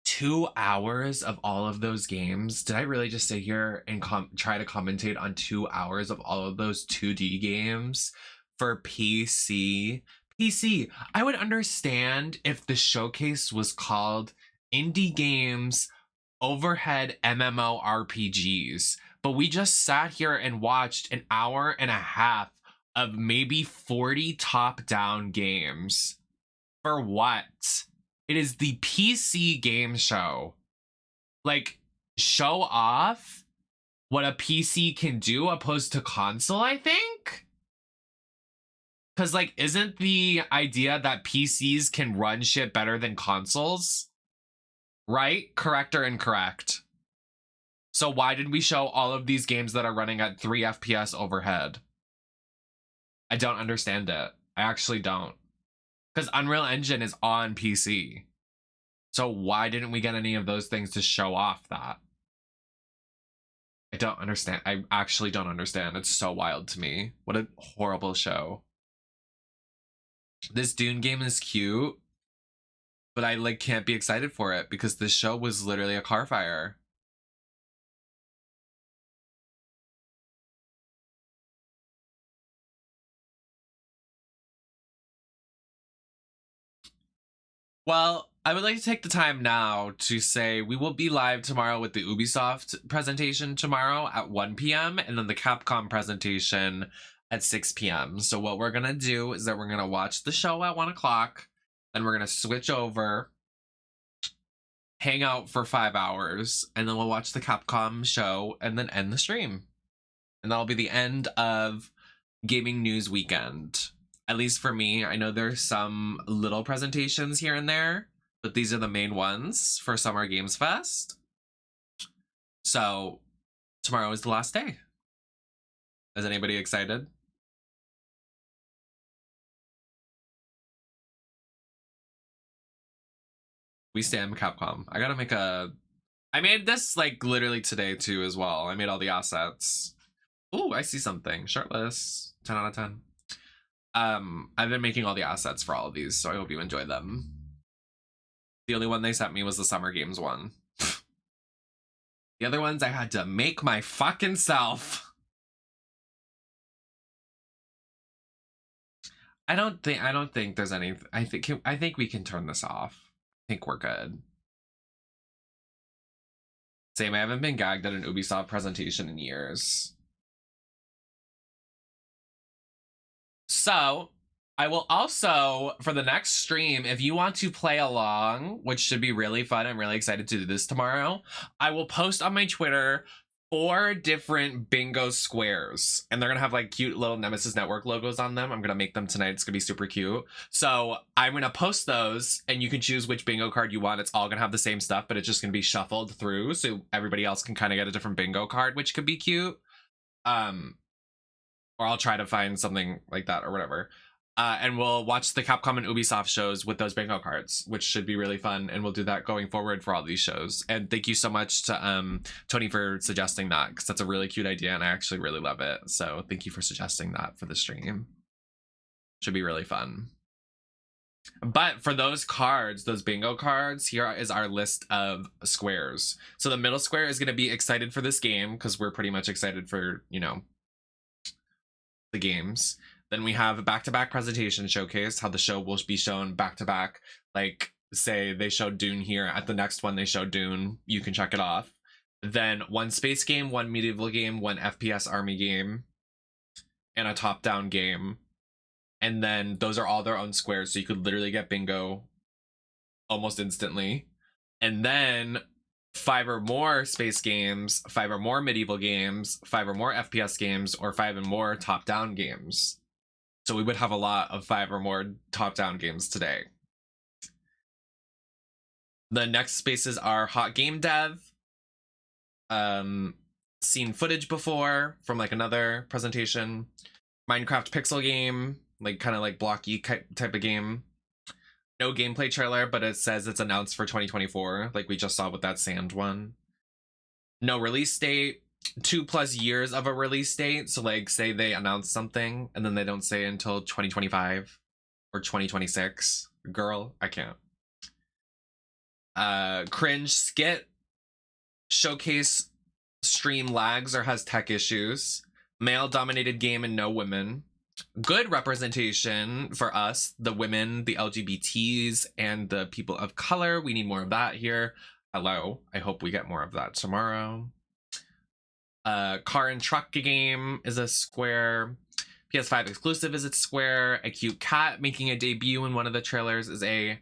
2 hours of all of those games? Did I really just sit here and try to commentate on 2 hours of all of those 2D games for PC? PC, I would understand if the showcase was called Indie Games Overhead MMORPGs. But we just sat here and watched an hour and a half of maybe 40 top-down games. For what? It is the PC game show. Like, show off what a PC can do opposed to console, I think? Because, like, isn't the idea that PCs can run shit better than consoles? Right? Correct or incorrect? So why did we show all of these games that are running at 3 FPS overhead? I don't understand it. I actually don't. Because Unreal Engine is on PC. So why didn't we get any of those things to show off that? I don't understand. I actually don't understand. It's so wild to me. What a horrible show. This Dune game is cute, but I like can't be excited for it because this show was literally a car fire. Well, I would like to take the time now to say we will be live tomorrow with the Ubisoft presentation tomorrow at 1 p.m. and then the Capcom presentation at 6 p.m. So what we're going to do is that we're going to watch the show at 1 o'clock and we're going to switch over, hang out for 5 hours, and then we'll watch the Capcom show and then end the stream. And that'll be the end of Gaming News Weekend. At least for me. I know there's some little presentations here and there, but these are the main ones for Summer Games Fest. So tomorrow is the last day. Is anybody excited? We stand Capcom. I gotta make a... I made this like literally today too as well. I made all the assets. Ooh, I see something. Shirtless. 10 out of 10. I've been making all the assets for all of these, so I hope you enjoy them. The only one they sent me was the Summer Games one. The other ones I had to make my fucking self. I don't think there's any. I think we can turn this off. I think we're good. Same, I haven't been gagged at an Ubisoft presentation in years. So, I will also, for the next stream, if you want to play along, which should be really fun, I'm really excited to do this tomorrow, I will post on my Twitter 4 different bingo squares. And they're going to have like cute little Nemesis Network logos on them. I'm going to make them tonight. It's going to be super cute. So I'm going to post those and you can choose which bingo card you want. It's all going to have the same stuff, but it's just going to be shuffled through. So everybody else can kind of get a different bingo card, which could be cute. Or I'll try to find something like that or whatever. And we'll watch the Capcom and Ubisoft shows with those bingo cards, which should be really fun. And we'll do that going forward for all these shows. And thank you so much to Tony for suggesting that, because that's a really cute idea and I actually really love it. So thank you for suggesting that for the stream. Should be really fun. But for those cards, those bingo cards, here is our list of squares. So the middle square is going to be excited for this game, because we're pretty much excited for, you know, the games. Then we have a back-to-back presentation showcase, how the show will be shown back-to-back. Like, say they showed Dune here, at the next one they show Dune, you can check it off. Then 1 space game, 1 medieval game, 1 FPS army game, and a top-down game. And then those are all their own squares, so you could literally get bingo almost instantly. And then 5 or more space games, 5 or more medieval games, 5 or more FPS games, or 5 and more top-down games. So we would have a lot of 5 or more top-down games today. The next spaces are hot game dev. Seen footage before from like another presentation. Minecraft pixel game, like kind of like blocky type of game. No gameplay trailer, but it says it's announced for 2024, like we just saw with that sand one. No release date. 2+ years of a release date. So like say they announce something and then they don't say until 2025 or 2026. Girl, I can't. Cringe skit. Showcase stream lags or has tech issues. Male dominated game and no women. Good representation for us, the women, the LGBTs, and the people of color. We need more of that here. Hello. I hope we get more of that tomorrow. Car and truck game is a square. PS5 exclusive is a square. A cute cat making a debut in one of the trailers is a